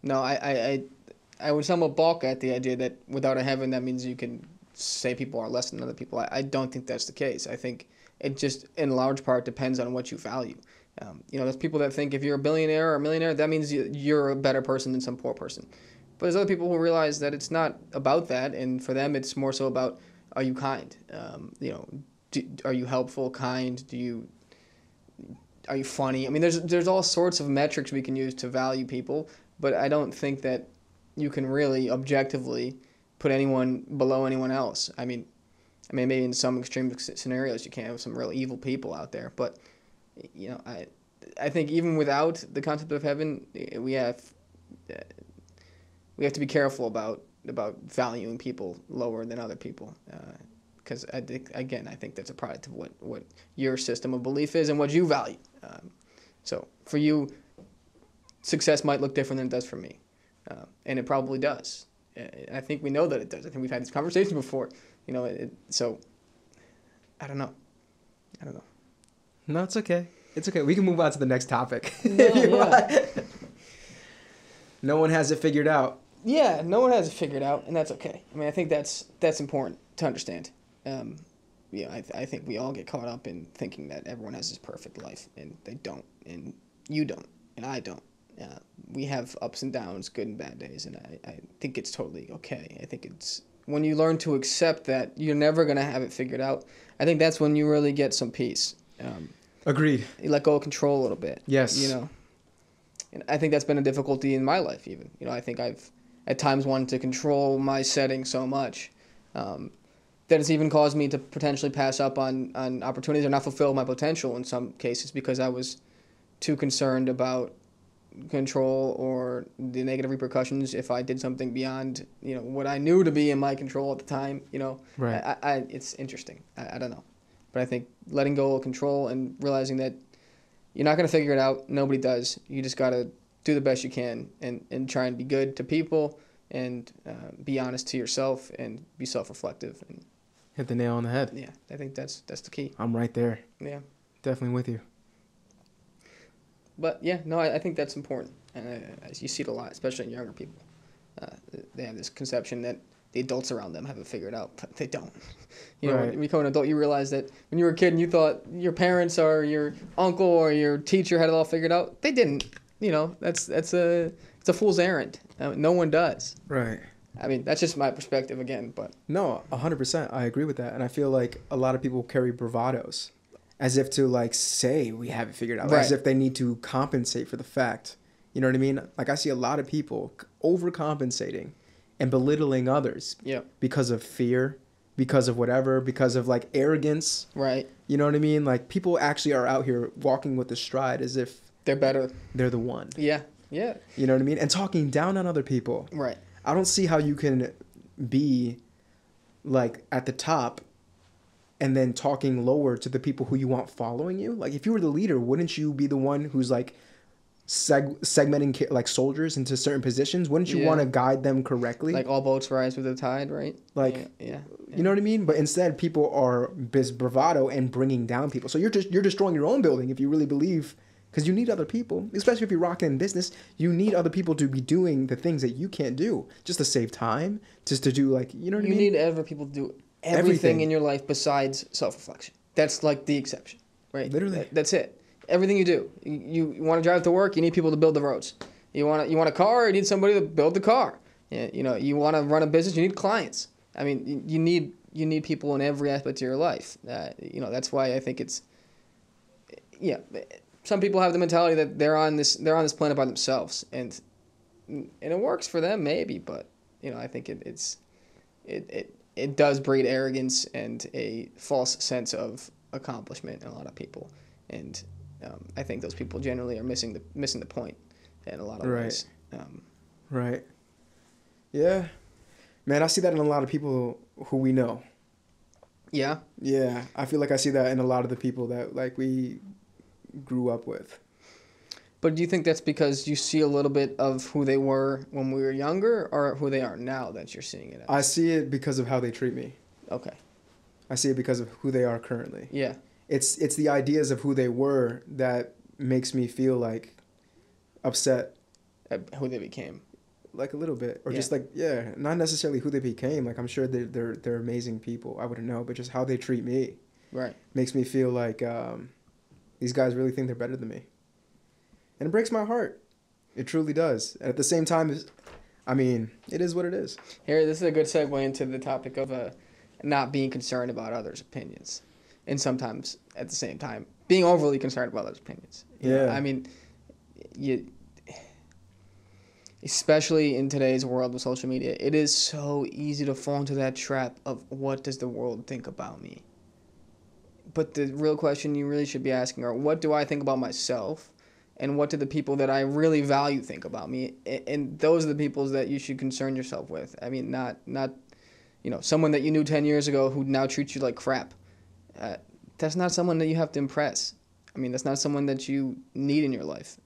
No, I would somewhat balk at the idea that without a heaven, that means you can say people are less than other people. I don't think that's the case. I think it just, in large part, depends on what you value. There's people that think if you're a billionaire or a millionaire, that means you're a better person than some poor person. But there's other people who realize that it's not about that, and for them, it's more so about, are you kind? Are you helpful, kind? Are you funny? I mean, there's all sorts of metrics we can use to value people, but I don't think that you can really objectively put anyone below anyone else. I mean, maybe in some extreme scenarios you can have some real evil people out there, but I think even without the concept of heaven, we have to be careful about valuing people lower than other people. Because I think that's a product of what your system of belief is and what you value. So for you, success might look different than it does for me, and it probably does. And I think we know that it does. I think we've had this conversation before. So I don't know. No, it's okay. It's okay. We can move on to the next topic. No, if you yeah. want. No one has it figured out. Yeah, no one has it figured out, and that's okay. I mean, I think that's important to understand. I think we all get caught up in thinking that everyone has this perfect life, and they don't, and you don't, and I don't. We have ups and downs, good and bad days, and I think it's totally okay. I think it's when you learn to accept that you're never going to have it figured out, I think that's when you really get some peace. Agreed. You let go of control a little bit. Yes. And I think that's been a difficulty in my life even. I think I've at times wanted to control my setting so much that it's even caused me to potentially pass up on opportunities or not fulfill my potential in some cases because I was too concerned about control or the negative repercussions if I did something beyond what I knew to be in my control at the time. Right. It's interesting. I don't know, but I think letting go of control and realizing that you're not going to figure it out. Nobody does. You just got to do the best you can and try and be good to people and be honest to yourself and be self-reflective. And Hit the nail on the head. yeah, I think that's the key. I'm right there. Yeah. Definitely with you. But yeah, no, I think that's important. And you see it a lot, especially in younger people. They have this conception that the adults around them have it figured out, but they don't. Right. When you become an adult, you realize that when you were a kid and you thought your parents or your uncle or your teacher had it all figured out, they didn't. It's a fool's errand. No one does. Right. I mean, that's just my perspective again, but No, 100%. I agree with that. And I feel like a lot of people carry bravados as if to say we have it figured out, Right. as if they need to compensate for the fact. You know what I mean? Like I see a lot of people overcompensating and belittling others yeah, because of fear, because of whatever, because of arrogance. right. You know what I mean? Like people actually are out here walking with the stride as if They're better. they're the one. Yeah, yeah, You know what I mean? And talking down on other people. right. I don't see how you can be at the top and then talking lower to the people who you want following you. Like if you were the leader, wouldn't you be the one who's segmenting soldiers into certain positions? Wouldn't you Yeah. want to guide them correctly? Like all boats rise with the tide, right? Yeah. You know what I mean? But instead, people are bravado and bringing down people. So you're destroying your own building if you really believe Because you need other people, especially if you're rocking in business. You need other people to be doing the things that you can't do, just to save time, just to do like, you know what I mean? You need other people to do everything in your life besides self-reflection. That's like the exception, right? Literally. That's it. Everything you do. You want to drive to work, you need people to build the roads. You want a car, you need somebody to build the car. You know, you want to run a business, you need clients. I mean, you need people in every aspect of your life. You know, that's why I think it's, yeah. Some people have the mentality that they're on this planet by themselves, and it works for them maybe, but you know, I think it does breed arrogance and a false sense of accomplishment in a lot of people, and I think those people generally are missing the point in a lot of ways. Right. Yeah, man, I see that in a lot of people who we know. Yeah. Yeah, I feel like I see that in a lot of the people that like we grew up with. But do you think that's because you see a little bit of who they were when we were younger, or who they are now that you're seeing it as? I see it because of how they treat me. Okay. I see it because of who they are currently. Yeah. It's the ideas of who they were that makes me feel like upset. At who they became. Like a little bit, or just like, yeah, not necessarily who they became. Like I'm sure they're amazing people. I wouldn't know, but just how they treat me, right, makes me feel like these guys really think they're better than me, and it breaks my heart. It truly does. And at the same time, I mean, it is what it is. Here, this is a good segue into the topic of not being concerned about others' opinions, and sometimes at the same time being overly concerned about others' opinions. You know, I mean, especially in today's world with social media, it is so easy to fall into that trap of what does the world think about me? But the real question you really should be asking are, what do I think about myself? And what do the people that I really value think about me? And those are the people that you should concern yourself with. I mean, not you know, someone that you knew 10 years ago who now treats you like crap. That's not someone that you have to impress. I mean, that's not someone that you need in your life.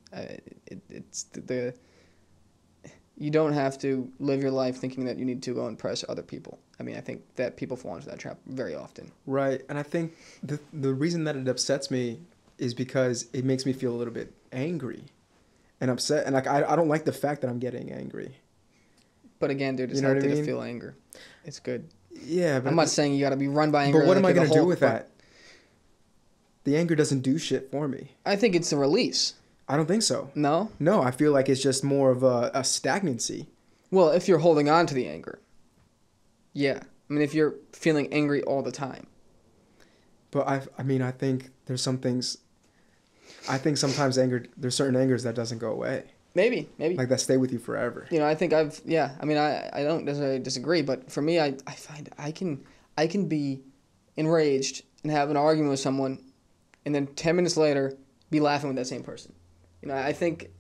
You don't have to live your life thinking that you need to go impress other people. I mean, I think that people fall into that trap very often. Right, and I think the reason that it upsets me is because it makes me feel a little bit angry and upset. And like I don't like the fact that I'm getting angry. But again, dude, it's healthy to feel anger. It's good. Yeah, but I'm not saying you got to be run by anger. But what am I going to do with that? The anger doesn't do shit for me. I think it's a release. I don't think so. No? No, I feel like it's just more of a stagnancy. Well, if you're holding on to the anger. Yeah. I mean, if you're feeling angry all the time. But I mean, I think there's some things. I think sometimes there's certain angers that doesn't go away. Maybe. Like that stay with you forever. You know, I think I mean, I don't necessarily disagree, but for me, I find I can be enraged and have an argument with someone, and then 10 minutes later, be laughing with that same person. You know, I think,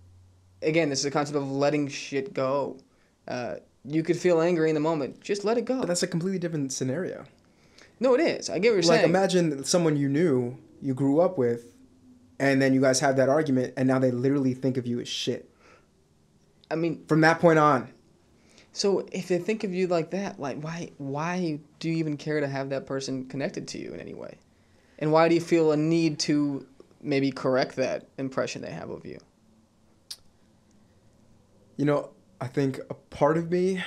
again, this is a concept of letting shit go. You could feel angry in the moment. Just let it go. But that's a completely different scenario. No, it is. I get what you're saying. Like, imagine someone you knew, you grew up with, and then you guys have that argument, and now they literally think of you as shit. I mean... From that point on. So, if they think of you like that, like, why do you even care to have that person connected to you in any way? And why do you feel a need to maybe correct that impression they have of you? You know, I think a part of me,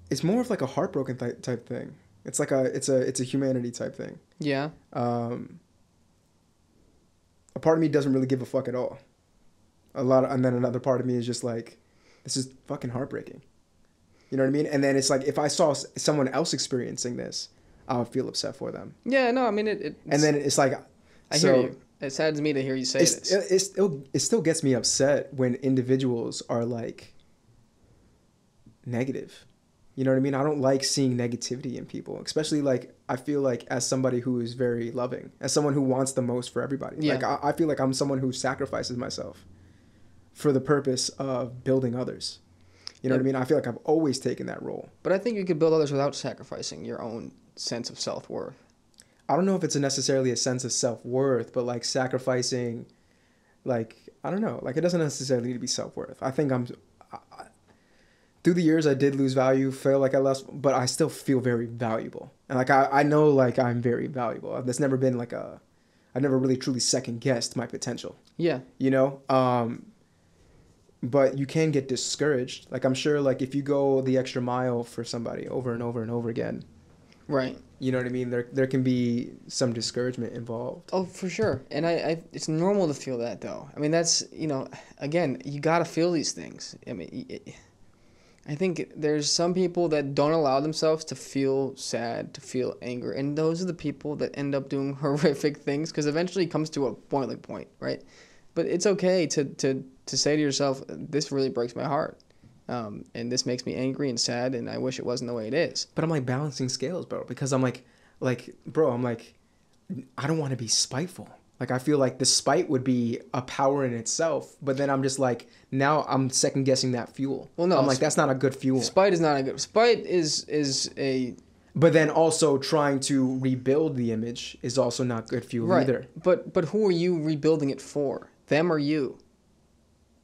it's more of like a heartbroken type thing. It's like it's a humanity type thing. Yeah. A part of me doesn't really give a fuck at all. And then another part of me is just like, this is fucking heartbreaking. You know what I mean? And then it's like, if I saw someone else experiencing this, I would feel upset for them. Yeah, no, I mean it. And then it's like, I hear you. It saddens me to hear you say this. It still gets me upset when individuals are like negative. You know what I mean? I don't like seeing negativity in people, especially like I feel like as somebody who is very loving, as someone who wants the most for everybody. Yeah. Like I feel like I'm someone who sacrifices myself for the purpose of building others. You know what I mean? I feel like I've always taken that role. But I think you could build others without sacrificing your own sense of self-worth. I don't know if it's necessarily a sense of self-worth, but like sacrificing, like, I don't know, like it doesn't necessarily need to be self-worth. I think through the years I did lose value, feel like I lost, but I still feel very valuable. And like, I know like I'm very valuable. There's never been like I've never really truly second guessed my potential. Yeah. you know. But you can get discouraged. Like, I'm sure, like, if you go the extra mile for somebody over and over and over again, Right. you know what I mean? There can be some discouragement involved. Oh, for sure. And it's normal to feel that, though. I mean, that's, again, you got to feel these things. I mean, I think there's some people that don't allow themselves to feel sad, to feel anger. And those are the people that end up doing horrific things, because eventually it comes to a boiling point, right? But it's okay to say to yourself, this really breaks my heart. And this makes me angry and sad, and I wish it wasn't the way it is. But I'm like balancing scales, bro, because I'm bro, I'm like, I don't want to be spiteful. Like, I feel like the spite would be a power in itself, but then I'm just like, now I'm second guessing that fuel. Well, no, I'm like, that's not a good fuel. Spite is not a good. Spite is a. But then also trying to rebuild the image is also not good fuel either. But who are you rebuilding it for? Them or you?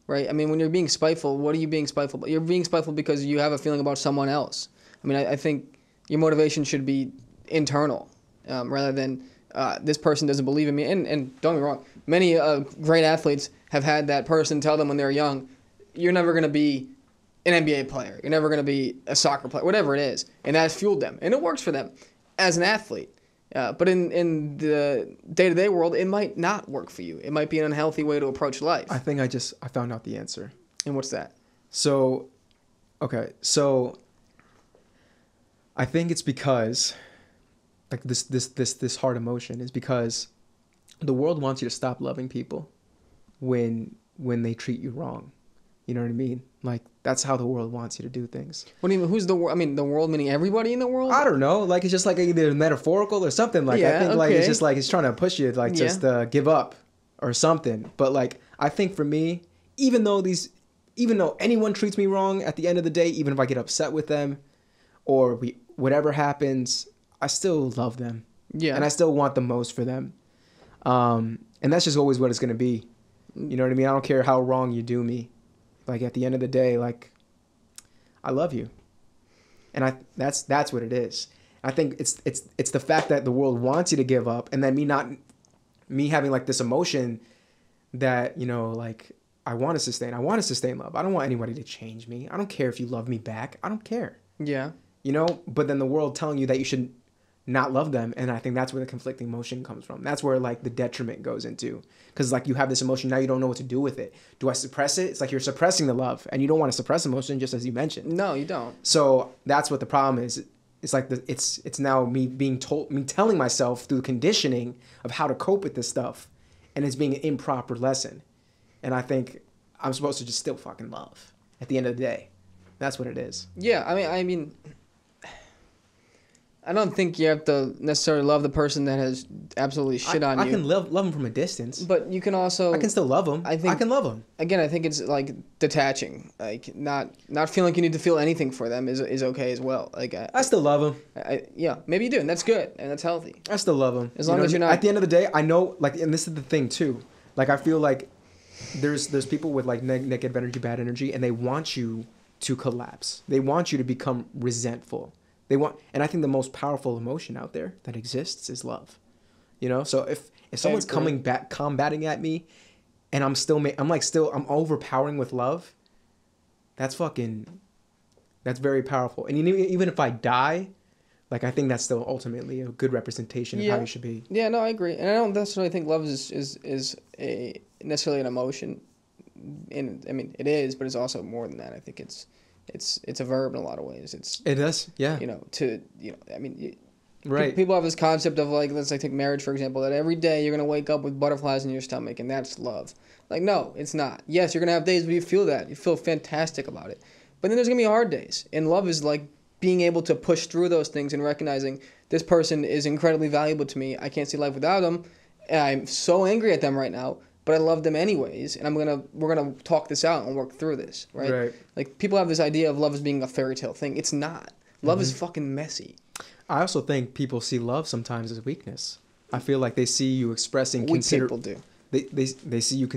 Right? I mean, when you're being spiteful, what are you being spiteful about? You're being spiteful because you have a feeling about someone else. I mean, I think your motivation should be internal, rather than this person doesn't believe in me. And don't get me wrong, many great athletes have had that person tell them when they were young, you're never going to be an NBA player. You're never going to be a soccer player, whatever it is. And that has fueled them. And it works for them as an athlete. But in the day-to-day world, it might not work for you. It might be an unhealthy way to approach life. I think I found out the answer. And what's that? So, okay, so I think it's because, like, this hard emotion is because the world wants you to stop loving people when they treat you wrong. You know what I mean? Like, that's how the world wants you to do things. What do you mean? Who's the world? I mean, the world meaning everybody in the world? I don't know. Like, it's just like either metaphorical or something. Like, I think like it's just like it's trying to push you like just give up or something. But like, I think for me, even though anyone treats me wrong at the end of the day, even if I get upset with them or whatever happens, I still love them. Yeah. And I still want the most for them. And that's just always what it's gonna be. You know what I mean? I don't care how wrong you do me. Like, at the end of the day, like, I love you, and that's what it is. I think it's the fact that the world wants you to give up, and then me having like this emotion that, like, I want to sustain love. I don't want anybody to change me. I don't care if you love me back. I don't care. Yeah. But then the world telling you that you should not love them, and I think that's where the conflicting emotion comes from. That's where like the detriment goes into, because like you have this emotion, now you don't know what to do with it. Do I suppress it? It's like you're suppressing the love, and you don't want to suppress emotion, just as you mentioned. No, you don't. So that's what the problem is. It's like it's now me telling myself through conditioning of how to cope with this stuff, and it's being an improper lesson. And I think I'm supposed to just still fucking love at the end of the day. That's what it is. Yeah, I mean, I don't think you have to necessarily love the person that has absolutely shit on you. I can love them from a distance. But you can also... I can still love them. I can love them. Again, I think it's like detaching. Like, not feeling like you need to feel anything for them is okay as well. Like, I still love them. Yeah, maybe you do, and that's good, and that's healthy. I still love them. As long as you're not... At the end of the day, I know, like, and this is the thing, too. Like, I feel like there's people with, like, negative energy, bad energy, and they want you to collapse. They want you to become resentful. And I think the most powerful emotion out there that exists is love. So if someone's coming back, combating at me, and I'm overpowering with love, that's very powerful. And even if I die, like, I think that's still ultimately a good representation of how you should be. Yeah, no, I agree. And I don't necessarily think love is necessarily an emotion. And I mean, it is, but it's also more than that. I think it's a verb in a lot of ways. It is, yeah. I mean, right. People have this concept of, like, let's take marriage, for example, that every day you're going to wake up with butterflies in your stomach, and that's love. Like, no, it's not. Yes, you're going to have days where you feel that. You feel fantastic about it. But then there's going to be hard days. And love is, like, being able to push through those things and recognizing this person is incredibly valuable to me. I can't see life without them. And I'm so angry at them right now, but I love them anyways, and we're gonna talk this out and work through this, right? Like, people have this idea of love as being a fairy tale thing. It's not. Love is fucking messy. I also think people see love sometimes as weakness. I feel like they see you expressing people do. They see you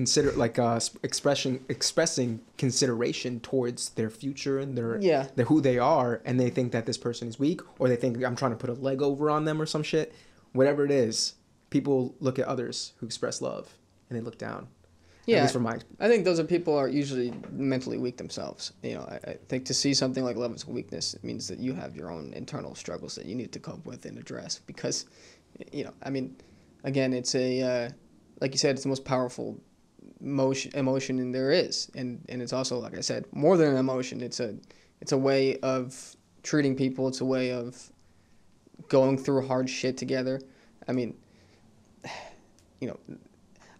expressing consideration towards their future and their who they are, and they think that this person is weak, or they think I'm trying to put a leg over on them or some shit. Whatever it is, people look at others who express love and they look down. Yeah, At least for my. I think those are people are usually mentally weak themselves. I think to see something like love as a weakness, it means that you have your own internal struggles that you need to cope with and address. Because, I mean, again, it's like you said, it's the most powerful emotion there is, and it's also, like I said, more than an emotion. It's a way of treating people. It's a way of going through hard shit together. I mean,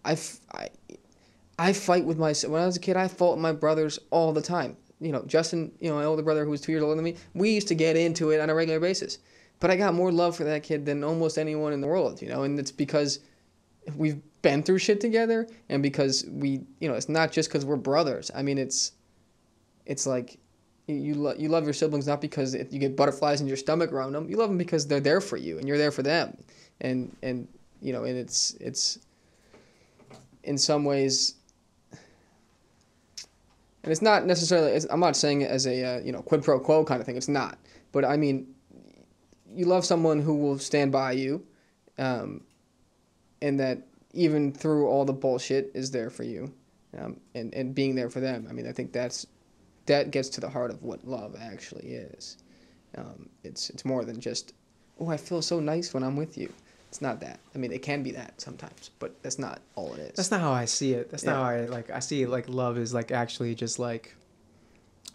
I fight with myself. When I was a kid, I fought with my brothers all the time. Justin, my older brother who was 2 years older than me, we used to get into it on a regular basis. But I got more love for that kid than almost anyone in the world, and it's because we've been through shit together, and because it's not just because we're brothers. I mean, it's like you love your siblings not because you get butterflies in your stomach around them. You love them because they're there for you and you're there for them, and it's in some ways. And it's not necessarily, I'm not saying it as a, quid pro quo kind of thing. It's not. But, I mean, you love someone who will stand by you, and that even through all the bullshit is there for you, and being there for them. I mean, I think that gets to the heart of what love actually is. It's more than just, oh, I feel so nice when I'm with you. It's not that. I mean, it can be that sometimes, but that's not all it is. That's not how I see it. That's not how I see it. Like, love is like actually just like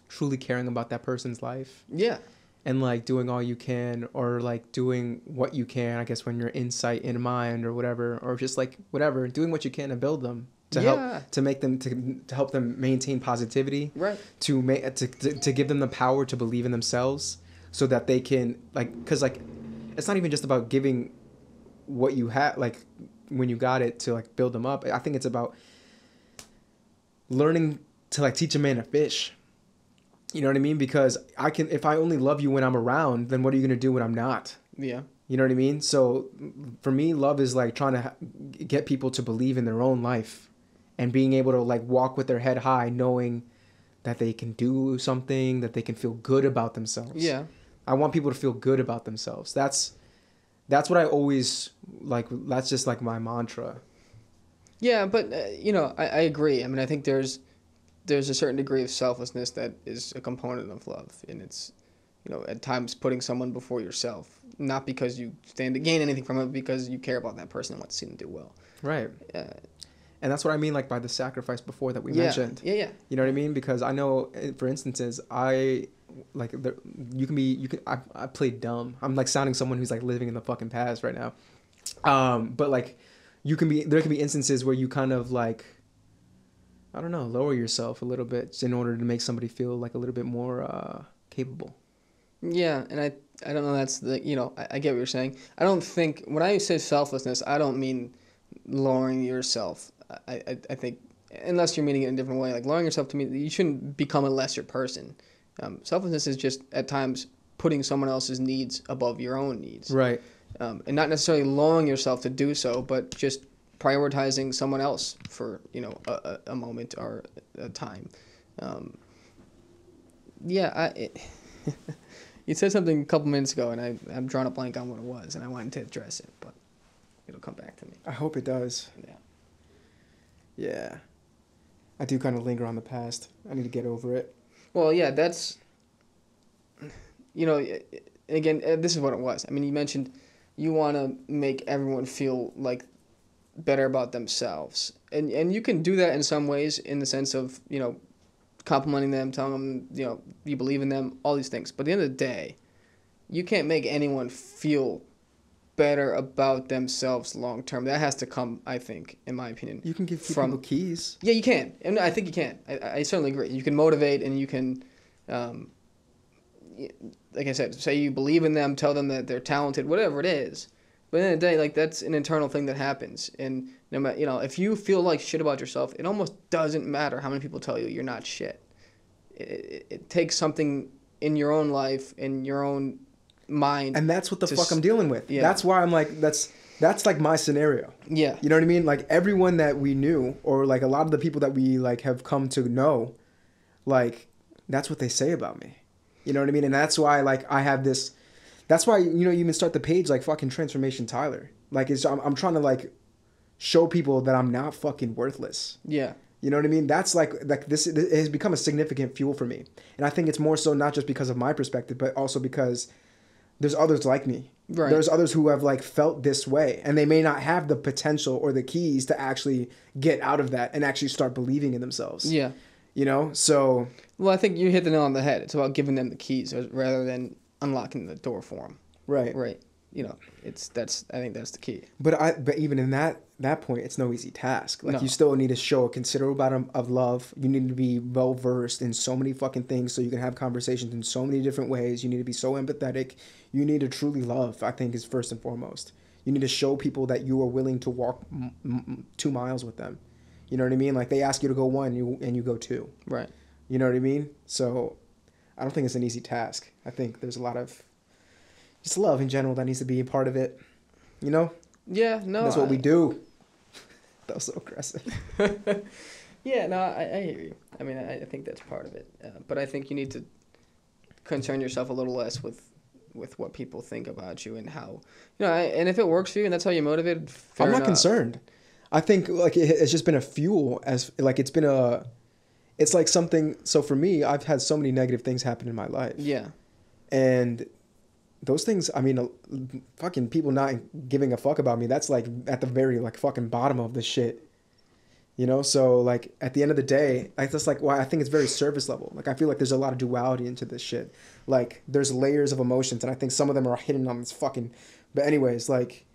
truly caring about that person's life. Yeah. And like doing all you can, or like doing what you can, I guess, when you're in sight, in mind, or whatever, or just like whatever, doing what you can to build them, to help, to make them, to help them maintain positivity, right? To give them the power to believe in themselves, so that they can because it's not even just about giving what you have, like when you got it, to like build them up. I think it's about learning to like teach a man to fish. You know what I mean? Because if I only love you when I'm around, then what are you going to do when I'm not? Yeah. You know what I mean? So for me, love is like trying to get people to believe in their own life, and being able to like walk with their head high, knowing that they can do something, that they can feel good about themselves. Yeah. I want people to feel good about themselves. That's what I always like. That's just like my mantra. Yeah, but I agree. I mean, I think there's a certain degree of selflessness that is a component of love, and it's at times putting someone before yourself, not because you stand to gain anything from it, but because you care about that person and want to see them do well. Right. And that's what I mean, like by the sacrifice before that we mentioned. Yeah. You know what I mean? Because I know, for instances, I played dumb. I'm like sounding someone who's like living in the fucking past right now. But like there can be instances where you kind of like, I don't know, lower yourself a little bit in order to make somebody feel like a little bit more capable. Yeah, and I don't know, that's the, I get what you're saying. I don't think, when I say selflessness, I don't mean lowering yourself. I think, unless you're meaning it in a different way, like lowering yourself to me, you shouldn't become a lesser person. Selflessness is just at times putting someone else's needs above your own needs. Right. And not necessarily lowering yourself to do so, but just prioritizing someone else for, a moment or a time. You said something a couple minutes ago, and I'm drawing a blank on what it was, and I wanted to address it, but it'll come back to me. I hope it does. Yeah. Yeah. I do kind of linger on the past. I need to get over it. Well, yeah, that's, again, this is what it was. I mean, you mentioned you want to make everyone feel like better about themselves. And you can do that in some ways, in the sense of, complimenting them, telling them, you believe in them, all these things. But at the end of the day, you can't make anyone feel better about themselves long term. That has to come, I think, in my opinion. You can give people keys. Yeah, you can. And I think you can. I certainly agree. You can motivate, and you can, like I said, say you believe in them, tell them that they're talented, whatever it is. But at the end of the day, like, that's an internal thing that happens. And no matter, if you feel like shit about yourself, it almost doesn't matter how many people tell you you're not shit. It takes something in your own life, in your own mind. And that's what the fuck I'm dealing with. Yeah. That's why I'm like, that's like my scenario. Yeah. You know what I mean? Like everyone that we knew, or like a lot of the people that we like have come to know, like that's what they say about me. You know what I mean? And that's why like I have this, that's why, you even start the page like fucking Transformation Tyler. Like I'm trying to like show people that I'm not fucking worthless. Yeah. You know what I mean? That's like this, it has become a significant fuel for me. And I think it's more so not just because of my perspective, but also because there's others like me. Right. There's others who have like felt this way, and they may not have the potential or the keys to actually get out of that and actually start believing in themselves. Yeah. You know? So. Well, I think you hit the nail on the head. It's about giving them the keys rather than unlocking the door for them. Right. Right. You know, I think that's the key. But even in that point, it's no easy task. Like, No. you still need to show a considerable amount of love. You need to be well versed in so many fucking things so you can have conversations in so many different ways. You need to be so empathetic. You need to truly love, I think, is first and foremost. You need to show people that you are willing to walk 2 miles with them. You know what I mean? Like, they ask you to go 1 and you go 2. Right. You know what I mean? So I don't think it's an easy task. I think there's a lot of just love in general that needs to be a part of it. You know? Yeah, no. That's what we do. That was so aggressive. Yeah, no, I hear you. I mean, I think that's part of it. But I think you need to concern yourself a little less with what people think about you and how, and if it works for you and that's how you're motivated, fair I'm not enough. concerned. I think like it's just been a fuel as like it's like something. So for me, I've had so many negative things happen in my life. Yeah. And those things, I mean, fucking people not giving a fuck about me, that's like at the very like fucking bottom of the shit. You know, so like at the end of the day, that's like why I think it's very surface level. Like I feel like there's a lot of duality into this shit. Like there's layers of emotions, and I think some of them are hidden on this fucking. But anyways, like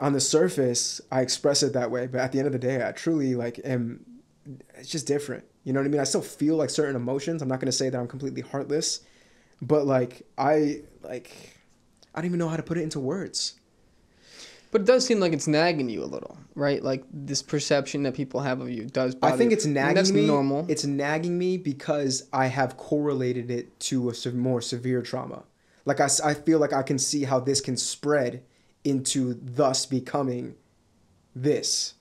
on the surface, I express it that way, but at the end of the day, I truly like am. It's just different. You know what I mean? I still feel like certain emotions. I'm not gonna say that I'm completely heartless, but like I don't even know how to put it into words. But it does seem like it's nagging you a little, right? Like this perception that people have of you does bother I think you. it's nagging that's me. Normal. It's nagging me because I have correlated it to a more severe trauma. Like I feel like I can see how this can spread into thus becoming this.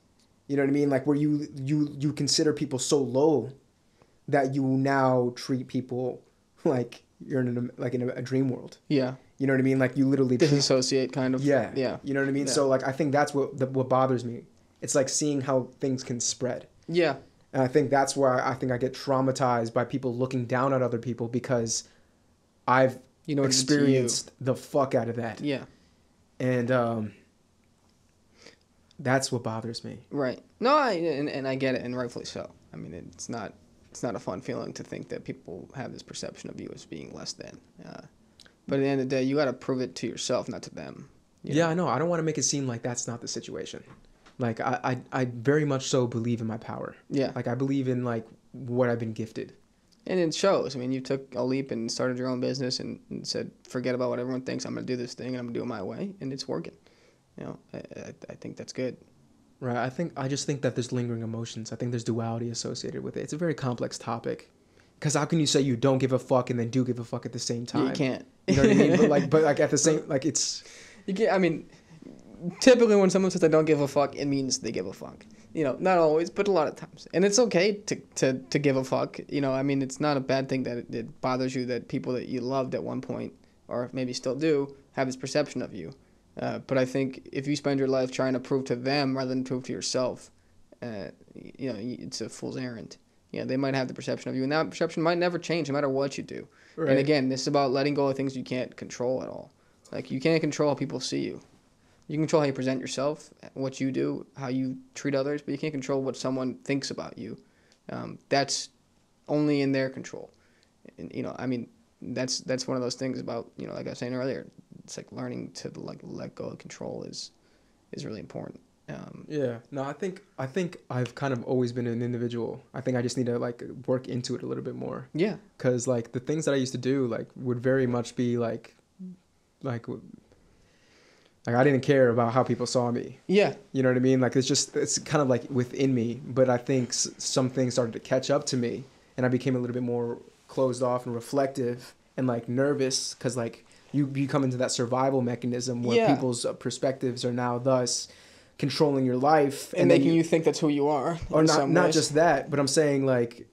You know what I mean? Like where you consider people so low that you now treat people like you're in a dream world. Yeah. You know what I mean? Like you literally disassociate kind of. Yeah. Yeah. You know what I mean? Yeah. So like I think that's what bothers me. It's like seeing how things can spread. Yeah. And I think that's where I think I get traumatized by people looking down at other people because I've experienced the fuck out of that. Yeah. And that's what bothers me. Right. No, and I get it, and rightfully so. I mean, it's not a fun feeling to think that people have this perception of you as being less than. But at the end of the day, you got to prove it to yourself, not to them. Yeah, I know. I don't want to make it seem like that's not the situation. Like I very much so believe in my power. Yeah. Like I believe in like what I've been gifted. And it shows. I mean, you took a leap and started your own business and said, forget about what everyone thinks. I'm going to do this thing and I'm going to do it my way. And it's working. I think that's good. Right. I just think that there's lingering emotions. I think there's duality associated with it. It's a very complex topic. Because how can you say you don't give a fuck and then do give a fuck at the same time? You can't. You know what I mean? But at the same, like it's. You can't. I mean, typically when someone says they don't give a fuck, it means they give a fuck. Not always, but a lot of times. And it's okay to give a fuck. I mean, it's not a bad thing that it bothers you that people that you loved at one point, or maybe still do, have this perception of you. But I think if you spend your life trying to prove to them rather than prove to yourself, it's a fool's errand. They might have the perception of you, and that perception might never change no matter what you do. Right. And again, this is about letting go of things you can't control at all. Like, you can't control how people see you. You can control how you present yourself, what you do, how you treat others, but you can't control what someone thinks about you. That's only in their control. And, I mean, that's one of those things about, like I was saying earlier, it's like learning to let go of control is really important. Yeah. No, I think I've kind of always been an individual. I think I just need to like work into it a little bit more. Yeah. Because like the things that I used to do like would very much be like I didn't care about how people saw me. Yeah. You know what I mean? Like it's kind of like within me. But I think some things started to catch up to me, and I became a little bit more closed off and reflective and like nervous because like you come into that survival mechanism where people's perspectives are now thus controlling your life and making you think that's who you are. Or not just that, but I'm saying like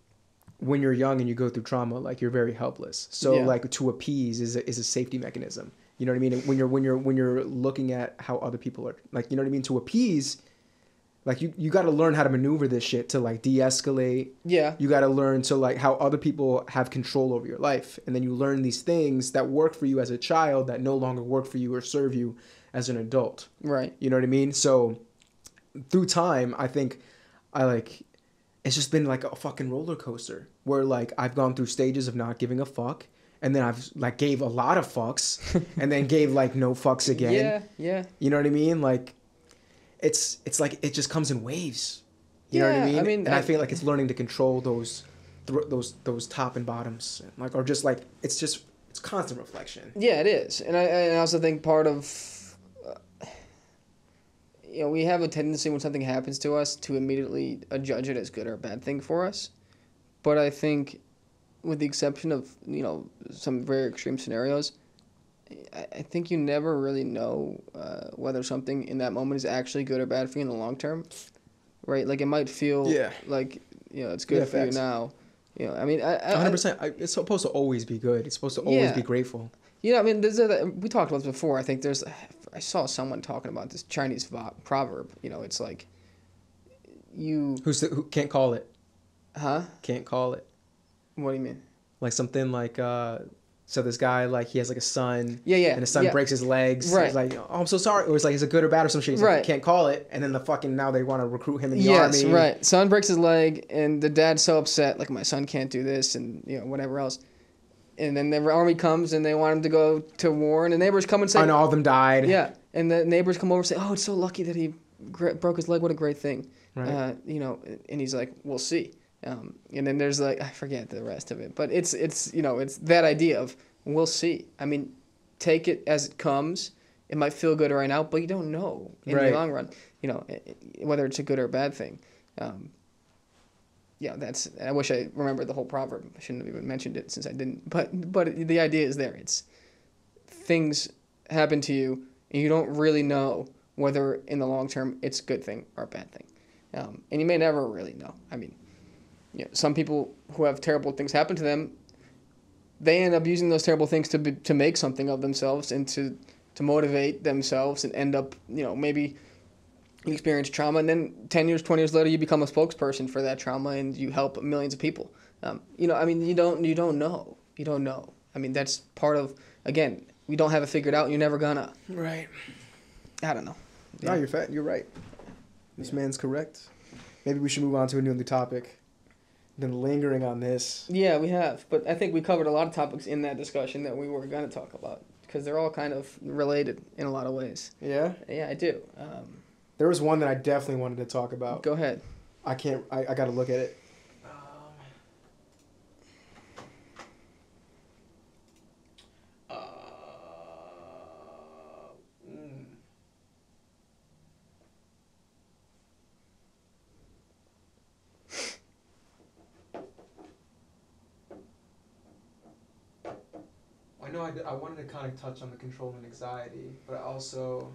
when you're young and you go through trauma, like you're very helpless. So like to appease is a safety mechanism. You know what I mean? And when you're looking at how other people are, like, you know what I mean, to appease, like, you got to learn how to maneuver this shit to, like, de-escalate. Yeah. You got to learn to, like, how other people have control over your life, and then you learn these things that work for you as a child that no longer work for you or serve you as an adult. Right. You know what I mean? So through time, I think it's just been like a fucking roller coaster where, like, I've gone through stages of not giving a fuck, and then I've, like, gave a lot of fucks and then gave, like, no fucks again. Yeah, yeah. You know what I mean? Like, it's like it just comes in waves. You know what I mean? And I feel like it's learning to control those top and bottoms, like, or just, like, it's constant reflection. Yeah, it is. And I also think part of we have a tendency when something happens to us to immediately judge it as good or a bad thing for us. But I think, with the exception of, some very extreme scenarios, I think you never really know whether something in that moment is actually good or bad for you in the long term, right? Like, it might feel like, it's good for facts. you now. I mean, 100%. It's supposed to always be good. It's supposed to always be grateful. I mean, we talked about this before. I think I saw someone talking about this Chinese proverb. It's like, who can't call it? Huh? Can't call it. What do you mean? Like something like, so this guy, like, he has, like, a son. Yeah. And his son breaks his legs. Right. He's like, oh, I'm so sorry. Or it's like, is it good or bad or some shit? He's right. like, can't call it. And then now they want to recruit him in the army. Yes, right. Son breaks his leg, and the dad's so upset, like, my son can't do this, and, whatever else. And then the army comes, and they want him to go to war, and the neighbors come and say... And all of them died. Yeah. And the neighbors come over and say, oh, it's so lucky that he broke his leg. What a great thing. Right. And he's like, we'll see. And then there's, like, I forget the rest of it. But it's that idea of, we'll see. I mean, take it as it comes. It might feel good right now, but you don't know in the long run, whether it's a good or a bad thing. I wish I remembered the whole proverb. I shouldn't have even mentioned it since I didn't. But the idea is there. It's things happen to you, and you don't really know whether in the long term it's a good thing or a bad thing. And you may never really know. I mean, some people who have terrible things happen to them, they end up using those terrible things to make something of themselves and to motivate themselves, and end up, maybe you experience trauma, and then 10 years, 20 years later, you become a spokesperson for that trauma, and you help millions of people. I mean, you don't know. You don't know. I mean, that's part of, again, we don't have it figured out, and you're never gonna. Right. I don't know. Yeah. No, you're right. This man's correct. Maybe we should move on to a new topic. Been lingering on this. Yeah, we have. But I think we covered a lot of topics in that discussion that we were going to talk about, because they're all kind of related in a lot of ways. Yeah? Yeah, I do. There was one that I definitely wanted to talk about. Go ahead. I got to look at it. I know I wanted to kind of touch on the control and anxiety, but I also...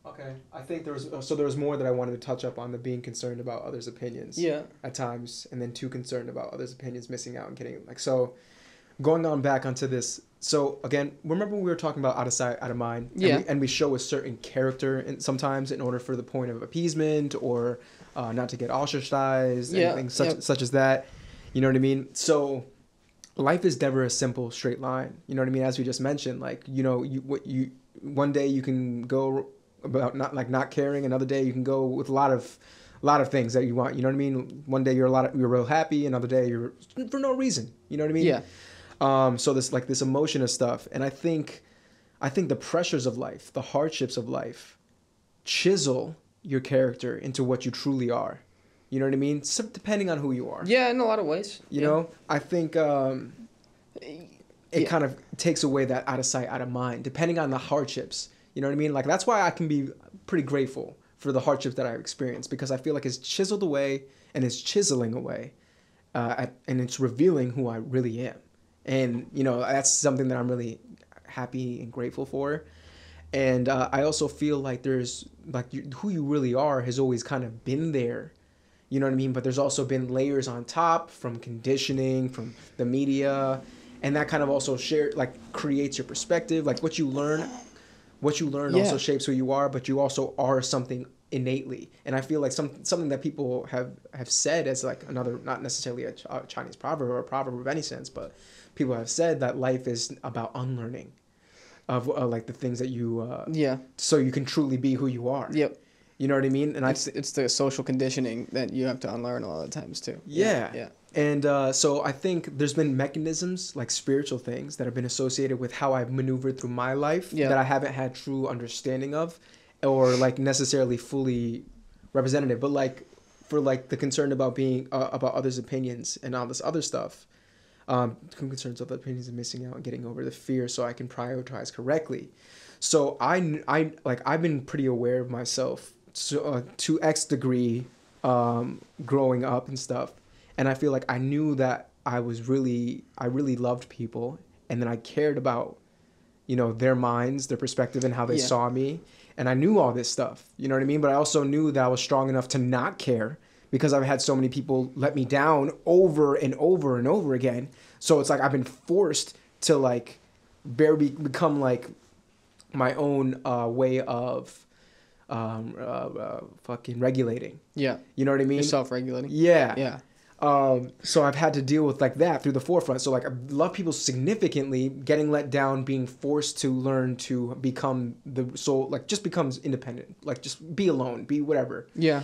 Okay, I think there was more that I wanted to touch up on, the being concerned about others' opinions. Yeah. At times, and then too concerned about others' opinions, missing out and getting, like, so going on back onto this. So again, remember we were talking about out of sight, out of mind. Yeah. And we show a certain character sometimes in order for the point of appeasement or not to get ostracized, anything such as that. You know what I mean? So life is never a simple straight line. You know what I mean? As we just mentioned, like, one day you can go about not caring, another day you can go with a lot of things that you want. You know what I mean? One day you're real happy, another day you're for no reason. You know what I mean? Yeah. So this emotion of stuff, and I think the pressures of life, the hardships of life, chisel your character into what you truly are. You know what I mean? So depending on who you are. Yeah, in a lot of ways. You know, I think it kind of takes away that out of sight, out of mind, depending on the hardships. You know what I mean? Like, that's why I can be pretty grateful for the hardships that I've experienced, because I feel like it's chiseled away and it's chiseling away, and it's revealing who I really am. And, that's something that I'm really happy and grateful for. And I also feel like there's, like, who you really are has always kind of been there. You know what I mean? But there's also been layers on top from conditioning, from the media, and that kind of also creates your perspective. Like what you learn also shapes who you are, but you also are something innately. And I feel like something that people have said as like another, not necessarily a Chinese proverb or a proverb of any sense, but people have said that life is about unlearning of like the things that you so you can truly be who you are. Yep. You know what I mean? And it's the social conditioning that you have to unlearn a lot of times too. Yeah. And so I think there's been mechanisms, like spiritual things, that have been associated with how I've maneuvered through my life that I haven't had true understanding of, or like necessarily fully representative. But like for like the concern about being about others' opinions and all this other stuff, concerns of opinions and missing out and getting over the fear, so I can prioritize correctly. So I've been pretty aware of myself to X degree, growing up and stuff. And I feel like I knew that I really loved people, and then I cared about, their minds, their perspective, and how they saw me. And I knew all this stuff, you know what I mean? But I also knew that I was strong enough to not care, because I've had so many people let me down over and over and over again. So it's like I've been forced to like become like my own way of fucking regulating. Yeah. You know what I mean? You're self-regulating. Yeah. Yeah. So I've had to deal with like that through the forefront. So like I love people significantly, getting let down, being forced to learn to become the soul, like just becomes independent, like just be alone, be whatever. Yeah.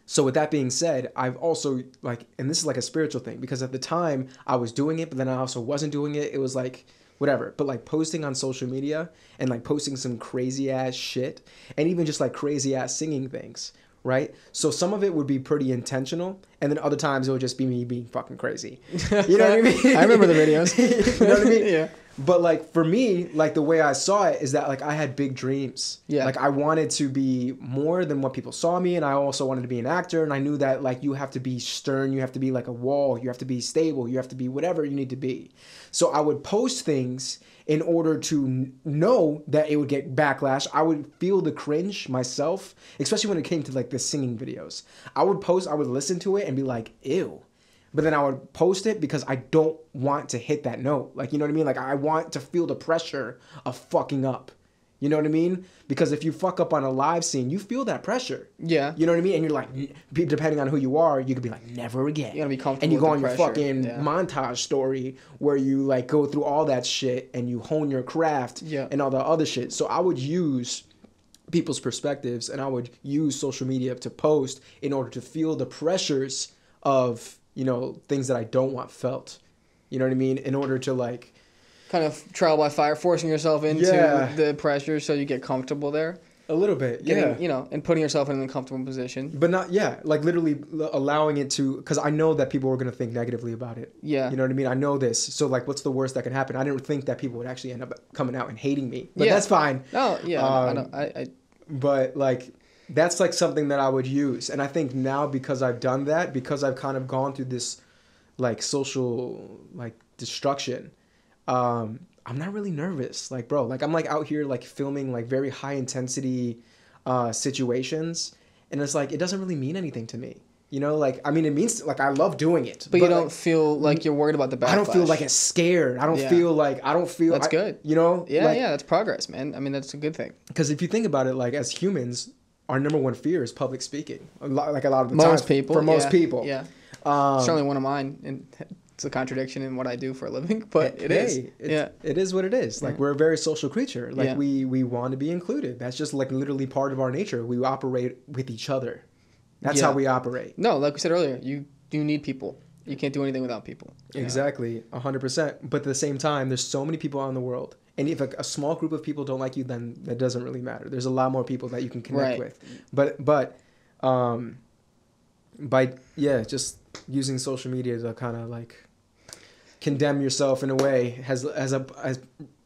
So with that being said, I've also like, and this is like a spiritual thing, because at the time I was doing it, but then I also wasn't doing it. It was like, whatever. But like posting on social media and like posting some crazy ass shit, and even just like crazy ass singing things. Right? So some of it would be pretty intentional, and then other times it would just be me being fucking crazy. You know what I mean? I remember the videos. You know what I mean? Yeah. But like for me, like the way I saw it is that like I had big dreams. Yeah. Like I wanted to be more than what people saw me, and I also wanted to be an actor, and I knew that like you have to be stern, you have to be like a wall, you have to be stable, you have to be whatever you need to be. So I would post things in order to know that it would get backlash. I would feel the cringe myself, especially when it came to like the singing videos. I would listen to it and be like, ew. But then I would post it because I don't want to hit that note. Like, you know what I mean? Like, I want to feel the pressure of fucking up. You know what I mean? Because if you fuck up on a live scene, you feel that pressure. Yeah. You know what I mean? And you're like, depending on who you are, you could be like, never again. You gotta be comfortable and you go on with the your pressure. fucking montage story where you like go through all that shit and you hone your craft and all the other shit. So I would use people's perspectives, and I would use social media to post in order to feel the pressures of, things that I don't want felt. You know what I mean? In order to like kind of trial by fire, forcing yourself into the pressure so you get comfortable there. A little bit, and putting yourself in an uncomfortable position. But not, like literally allowing it to, because I know that people are going to think negatively about it. Yeah. You know what I mean? I know this. So like, what's the worst that can happen? I didn't think that people would actually end up coming out and hating me. But that's fine. Oh, yeah. I know. But like, that's like something that I would use. And I think now, because I've done that, because I've kind of gone through this like social like destruction, I'm not really nervous. Like, bro, like I'm like out here like filming like very high intensity situations, and it's like it doesn't really mean anything to me. Like, I mean, it means like I love doing it. But you don't feel like you're worried about the backlash. I don't feel like it's scared. I don't feel That's good. Yeah, that's progress, man. I mean, that's a good thing. Because if you think about it, like as humans, our number one fear is public speaking. Like a lot of the most time. people. For most people. Yeah. Certainly one of mine, and it's a contradiction in what I do for a living, but it is. It is what it is. Like we're a very social creature. Like we want to be included. That's just like literally part of our nature. We operate with each other. That's how we operate. No, like we said earlier, you do need people. You can't do anything without people. Exactly, 100%. But at the same time, there's so many people out in the world. And if a small group of people don't like you, then that doesn't really matter. There's a lot more people that you can connect with. But by just using social media to kind of like condemn yourself in a way has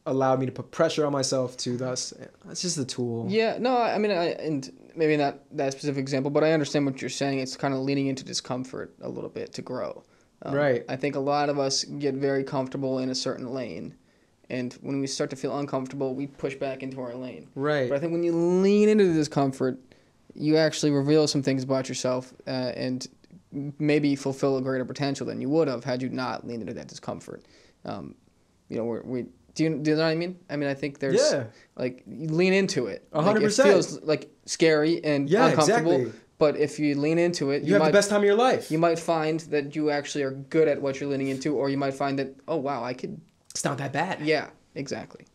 allowed me to put pressure on myself to thus. It's just a tool. Yeah, no, I mean, and maybe not that specific example, but I understand what you're saying. It's kind of leaning into discomfort a little bit to grow. Right. I think a lot of us get very comfortable in a certain lane. And when we start to feel uncomfortable, we push back into our lane. Right. But I think when you lean into the discomfort, you actually reveal some things about yourself and maybe fulfill a greater potential than you would have had you not leaned into that discomfort. You know, do you know what I mean? I mean, I think there's like you lean into it. 100%. It feels like scary and uncomfortable. Exactly. But if you lean into it, you have the best time of your life. You might find that you actually are good at what you're leaning into, or you might find that, oh wow, I could. It's not that bad. Yeah, exactly.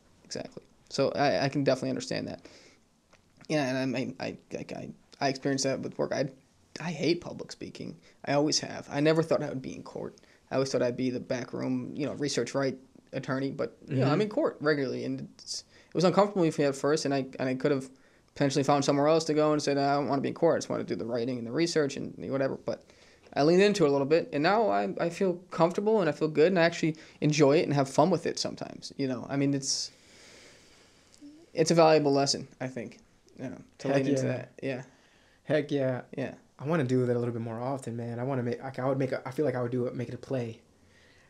So I can definitely understand that. Yeah, and I mean, I experienced that with work. I hate public speaking. I always have. I never thought I would be in court. I always thought I'd be the back room, research right attorney. But I'm in court regularly, and it was uncomfortable for me at first, and I could have potentially found somewhere else to go and said, I don't want to be in court. I just want to do the writing and the research and whatever. But I leaned into it a little bit, and now I feel comfortable and I feel good, and I actually enjoy it and have fun with it sometimes. I mean, it's a valuable lesson, I think, to lean into that. Yeah. Heck yeah. Yeah. I want to do that a little bit more often, man. I want to make, like, I feel like I would make it a play.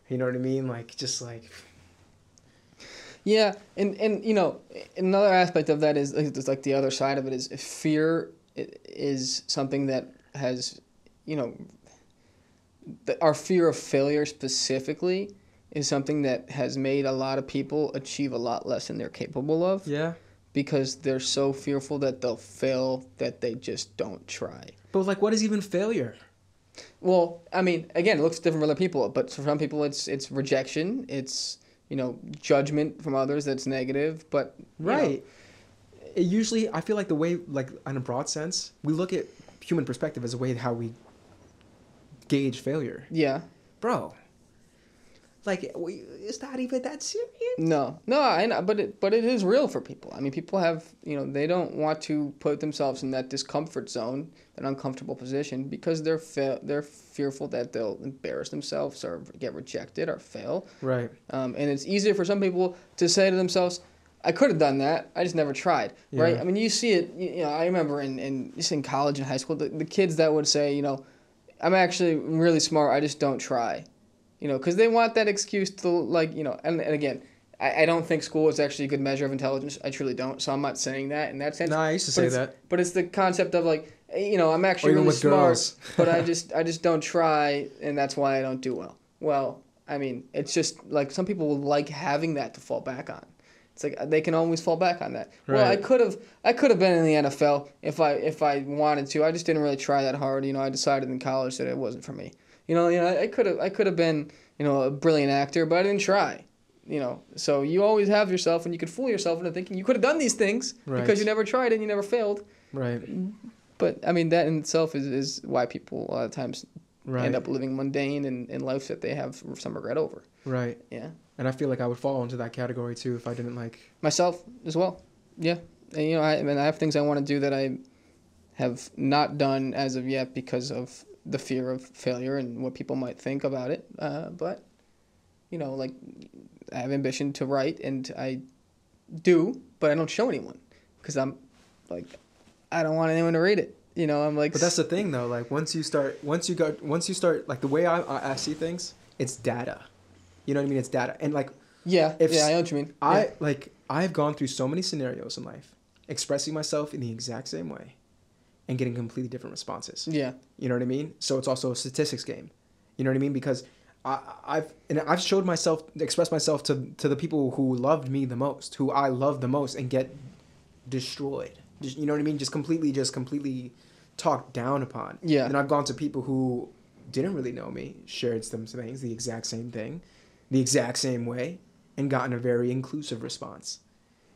You know what I mean? Like, just like. Yeah, and another aspect of that is like the other side of it is fear is something that has, our fear of failure specifically is something that has made a lot of people achieve a lot less than they're capable of. Yeah. Because they're so fearful that they'll fail that they just don't try. But like, what is even failure? Well, I mean, again, it looks different for other people, but for some people it's rejection, it's judgment from others that's negative, but right. It usually, I feel like the way, like in a broad sense, we look at human perspective as a way how we gauge failure. Yeah, bro. Like, it's not even that serious. No, I know, but it is real for people. I mean, people have, they don't want to put themselves in that discomfort zone, that uncomfortable position, because they're fearful that they'll embarrass themselves or get rejected or fail. Right. And it's easier for some people to say to themselves, I could have done that, I just never tried. Yeah. Right? I mean, you see it. I remember in college and high school, the kids that would say, I'm actually really smart, I just don't try. Because they want that excuse to, and again, I don't think school is actually a good measure of intelligence. I truly don't. So I'm not saying that in that sense. No, I used to say that. But it's the concept of, I'm actually really smart, but I just don't try, and that's why I don't do well. Well, I mean, it's just, some people will like having that to fall back on. It's like they can always fall back on that. Right. Well, I could have been in the NFL if I wanted to. I just didn't really try that hard. I decided in college that it wasn't for me. I could have been, a brilliant actor, but I didn't try. So you always have yourself, and you could fool yourself into thinking you could have done these things because you never tried it and you never failed. Right. But I mean, that in itself is why people a lot of times end up living mundane and lives that they have some regret over. Right. Yeah. And I feel like I would fall into that category too if I didn't myself as well. Yeah. And, I have things I want to do that I have not done as of yet because of the fear of failure and what people might think about it. But, I have ambition to write, and I do, but I don't show anyone because I'm I don't want anyone to read it. I'm like. But that's the thing though. Like once you start, like the way I see things, it's data. You know what I mean? It's data, and yeah, I know what you mean. I've gone through so many scenarios in life, expressing myself in the exact same way, and getting completely different responses. Yeah. You know what I mean? So it's also a statistics game. You know what I mean? Because I've expressed myself to the people who loved me the most, who I love the most, and get destroyed. Just, you know what I mean? Just completely talked down upon. Yeah. And I've gone to people who didn't really know me, shared some things, the exact same thing, the exact same way, and gotten a very inclusive response.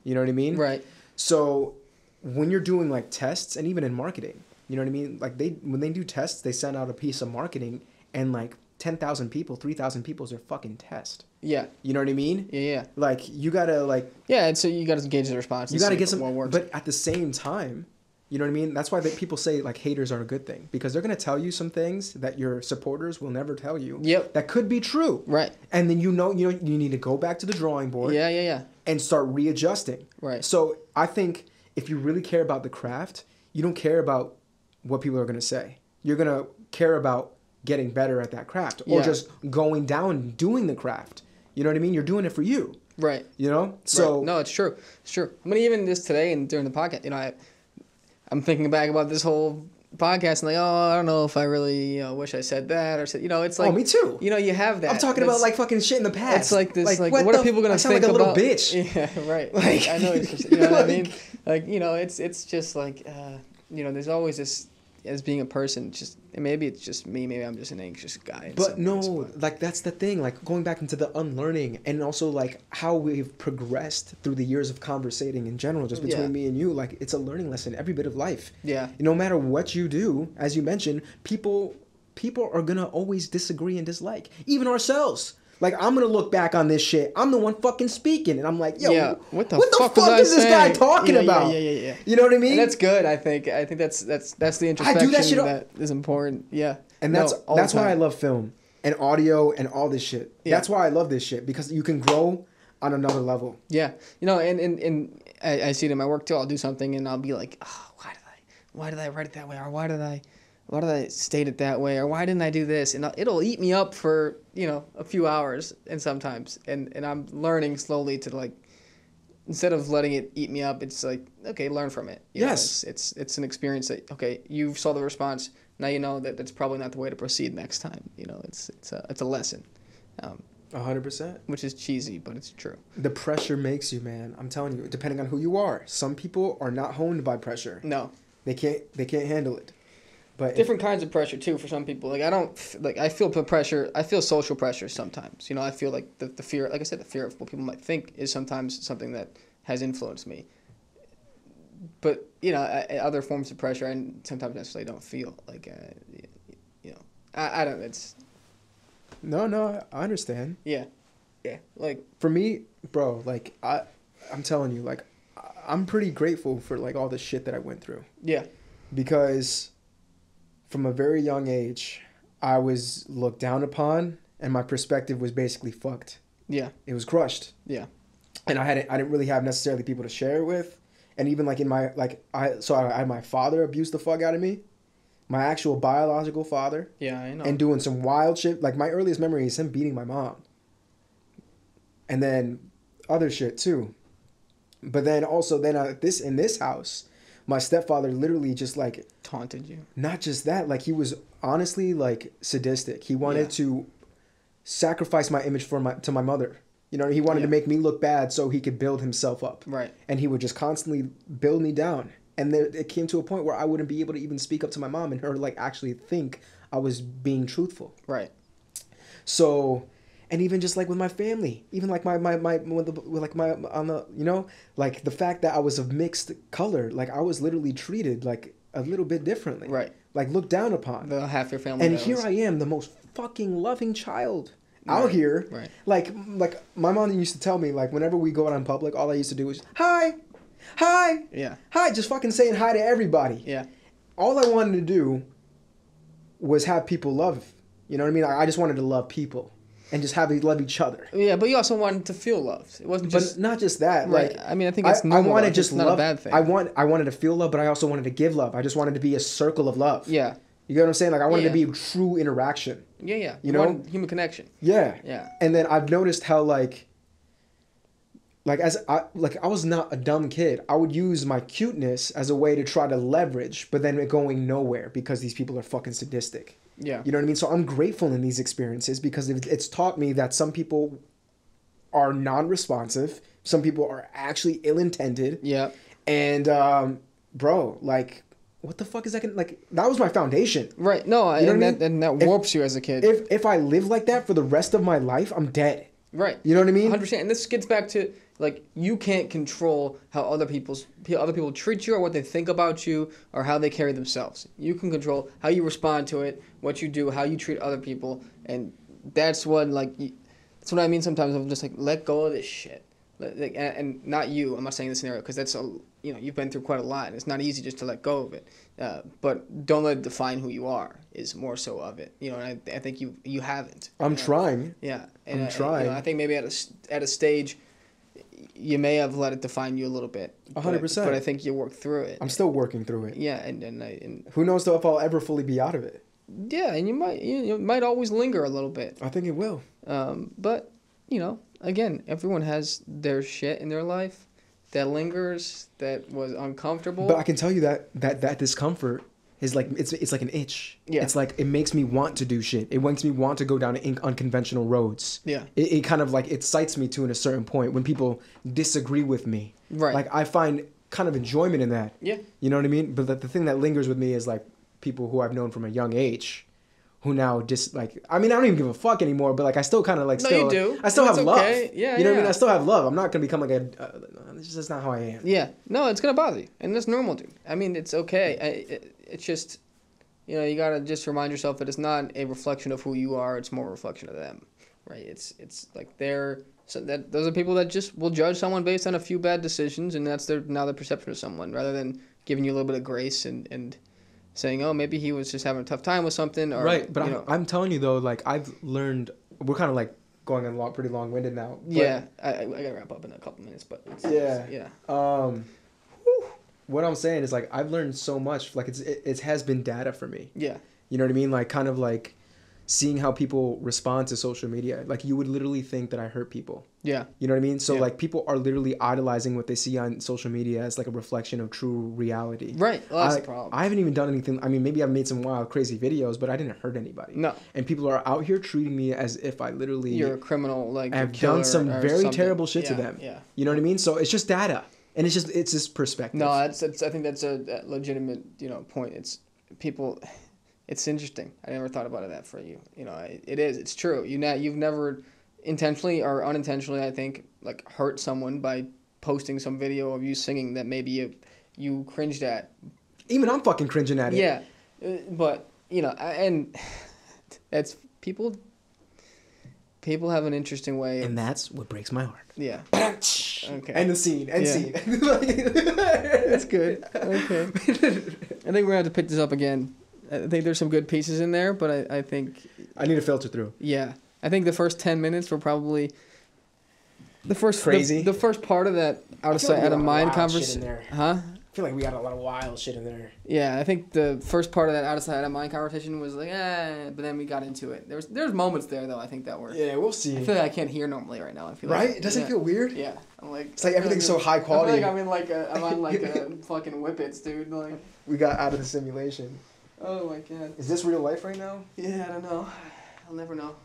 You know what I mean? Right. So when you're doing tests, and even in marketing, you know what I mean? When they do tests, they send out a piece of marketing, and 10,000 people, 3,000 people is their fucking test. Yeah. You know what I mean? Yeah. You gotta Yeah, and so you gotta gauge the response. You gotta get some. But at the same time, you know what I mean? That's why people say haters are a good thing, because they're gonna tell you some things that your supporters will never tell you. Yep. That could be true. Right. And then you need to go back to the drawing board. Yeah. And start readjusting. Right. So I think if you really care about the craft, you don't care about what people are gonna say. You're gonna care about getting better at that craft, or just going down and doing the craft. You know what I mean? You're doing it for you. Right. So right. No, it's true. It's true. I mean, even this today and during the podcast, I'm thinking back about this whole podcast and like, oh, I don't know if I really, wish I said that or said, it's like, me too. You have that. I'm talking about like fucking shit in the past. It's like this, like what are people gonna I sound think like a little about? bitch. Yeah, right. Like, I know it's just, you know what I mean. like- Like, it's just like, there's always this as being a person. Just maybe it's just me. Maybe I'm just an anxious guy. in But some no, ways, like that's the thing. Like going back into the unlearning, and also like how we've progressed through the years of conversating in general, just between Yeah. me and you. Like it's a learning lesson every bit of life. Yeah. No matter what you do, as you mentioned, people are gonna always disagree and dislike, even ourselves. Like I'm gonna look back on this shit. I'm the one fucking speaking, and I'm like, yo, Yeah, what the fuck fuck was I is this guy saying? talking Yeah, about? yeah. You know what I mean? And that's good. I think that's the introspection that shit that is important. Yeah. And No, that's all the that's why I time. love film and audio and all this shit. Yeah. That's why I love this shit, because you can grow on another level. Yeah, and I see it in my work too. I'll do something and I'll be like, oh, why did I write it that way, or why did I state it that way, or why didn't I do this? And it'll eat me up for a few hours, and sometimes, and I'm learning slowly to like, instead of letting it eat me up, it's like, okay, learn from it. Yes. It's an experience that, okay, you saw the response. Now you know that that's probably not the way to proceed next time. It's a lesson. 100%. Which is cheesy, but it's true. The pressure makes you, man. I'm telling you, depending on who you are. Some people are not honed by pressure. No. They can't handle it. But Different kinds of pressure too for some people. Like I feel pressure. I feel social pressure sometimes. I feel like the fear. Like I said, the fear of what people might think is sometimes something that has influenced me. But other forms of pressure, I sometimes necessarily don't feel like. I don't. It's No, I understand. yeah. Like For me, bro, like I'm telling you, like I'm pretty grateful for like all the shit that I went through. yeah. Because from a very young age, I was looked down upon, and my perspective was basically fucked. Yeah. It was crushed. Yeah. And I didn't really have necessarily people to share it with. And even like in my, like, I had my father abuse the fuck out of me. My actual biological father. Yeah, I know. And doing some wild shit. Like my earliest memory is him beating my mom. And then other shit too. But then also in this house, my stepfather literally just like taunted you. not just that, like he was honestly like sadistic. He wanted to sacrifice my image to my mother. He wanted to make me look bad so he could build himself up. Right. And he would just constantly build me down. And then it came to a point where I wouldn't be able to even speak up to my mom and her like actually think I was being truthful. Right. So, and even just like with my family, even like like the fact that I was of mixed color, like I was literally treated like a little bit differently. Right. Like looked down upon. The half your family. And knows. here I am, the most fucking loving child out Right, here. right. Like my mom used to tell me, like whenever we go out in public, all I used to do was hi, Yeah. hi, just fucking saying hi to everybody. Yeah. All I wanted to do was have people love. You know what I mean? I just wanted to love people and just have love each other. Yeah, but you also wanted to feel loved. It wasn't But just not just that. right. Like I mean, I think it's normal. I wanted love. just It's not love. a bad thing. I wanted to feel love, but I also wanted to give love. I just wanted to be a circle of love. Yeah. You get what I'm saying? Like I wanted to Yeah. be true interaction. Yeah. You know? wanted human connection. Yeah. Yeah. And then I've noticed how like I was not a dumb kid. I would use my cuteness as a way to try to leverage, but then it going nowhere because these people are fucking sadistic. Yeah. You know what I mean? So I'm grateful in these experiences because it's taught me that some people are non-responsive. Some people are actually ill-intended. Yeah. And, bro, like, what the fuck is that? Like, that was my foundation. Right. No, You know and what I that mean? and that warps you as a kid. If I live like that for the rest of my life, I'm dead. Right. You know what I mean? 100%. And this gets back to like you can't control how other people treat you or what they think about you or how they carry themselves. You can control how you respond to it, what you do, how you treat other people, and that's what that's what I mean. Sometimes I'm just like let go of this shit. Like, and not you. I'm not saying this scenario because that's you've been through quite a lot and it's not easy just to let go of it. But don't let it define who you are. Is more so of it. And I think you haven't. I'm trying. Yeah, and I'm trying. I think maybe at a stage, you may have let it define you a little bit. 100%. But I think you worked through it. I'm still working through it. Yeah, and Who knows though if I'll ever fully be out of it? yeah, and you might always linger a little bit. I think it will. But again, everyone has their shit in their life that lingers, that was uncomfortable. But I can tell you that discomfort is like it's like an itch. Yeah. It's like it makes me want to do shit. It makes me want to go down unconventional roads. Yeah. It kind of like it excites me to a certain point when people disagree with me. Right. Like I find kind of enjoyment in that. Yeah. You know what I mean? But the thing that lingers with me is like people who I've known from a young age, who now just like I mean I don't even give a fuck anymore. But like I still kind of like No, still you do. I still That's have love. okay. Yeah, you know what I yeah. mean? I still have love. I'm not gonna become like a. It's just not how I am. Yeah. No, it's gonna bother you, and that's normal, dude. I mean, it's okay. It's just, you know, you gotta just remind yourself that it's not a reflection of who you are. It's more a reflection of them, right? It's like those are people that just will judge someone based on a few bad decisions, and that's their perception of someone, rather than giving you a little bit of grace and saying, oh, maybe he was just having a tough time with something, or Right, but you know. I'm telling you though, like I've learned. We're kind of like going on pretty long-winded now. But, Yeah, I gotta wrap up in a couple minutes, but yeah. What I'm saying is like I've learned so much. Like it has been data for me. Yeah. You know what I mean? Like kind of like seeing how people respond to social media. Like you would literally think that I hurt people. Yeah. You know what I mean? So Yeah. like people are literally idolizing what they see on social media as like a reflection of true reality. Right. Well, that's the problem. I haven't even done anything. I mean, maybe I've made some wild, crazy videos, but I didn't hurt anybody. No. And people are out here treating me as if I literally You're a criminal, like have a killer done some or very something. terrible shit to Yeah, them. Yeah. You know what I mean? So it's just data, and it's just perspective. No, I think that's a legitimate, you know, point. It's people. It's interesting. I never thought about that for you. You know, it is. It's true. You've never intentionally or unintentionally, I think, like hurt someone by posting some video of you singing that maybe you cringed at. Even I'm fucking cringing at it. Yeah, but you know, and that's people. People have an interesting way. And that's what breaks my heart. Yeah. Okay. End the scene. End scene. That's good. Okay. I think we're gonna have to pick this up again. I think there's some good pieces in there, but I think I need to filter through. Yeah, I think the first 10 minutes were probably the first crazy. The first part of that out of mind conversation. Huh? I feel like we got a lot of wild shit in there. Yeah, I think the first part of that out of mind conversation was like, but then we got into it. There's moments there though. I think that were. Yeah, we'll see. I feel like I can't hear normally right now. I feel right? Like, Doesn't it feel weird? Yeah, I'm like. It's like everything's so high quality. I feel like I'm on like a fucking Whippets, dude. Like. We got out of the simulation. Oh my god. Is this real life right now? Yeah, I don't know. I'll never know.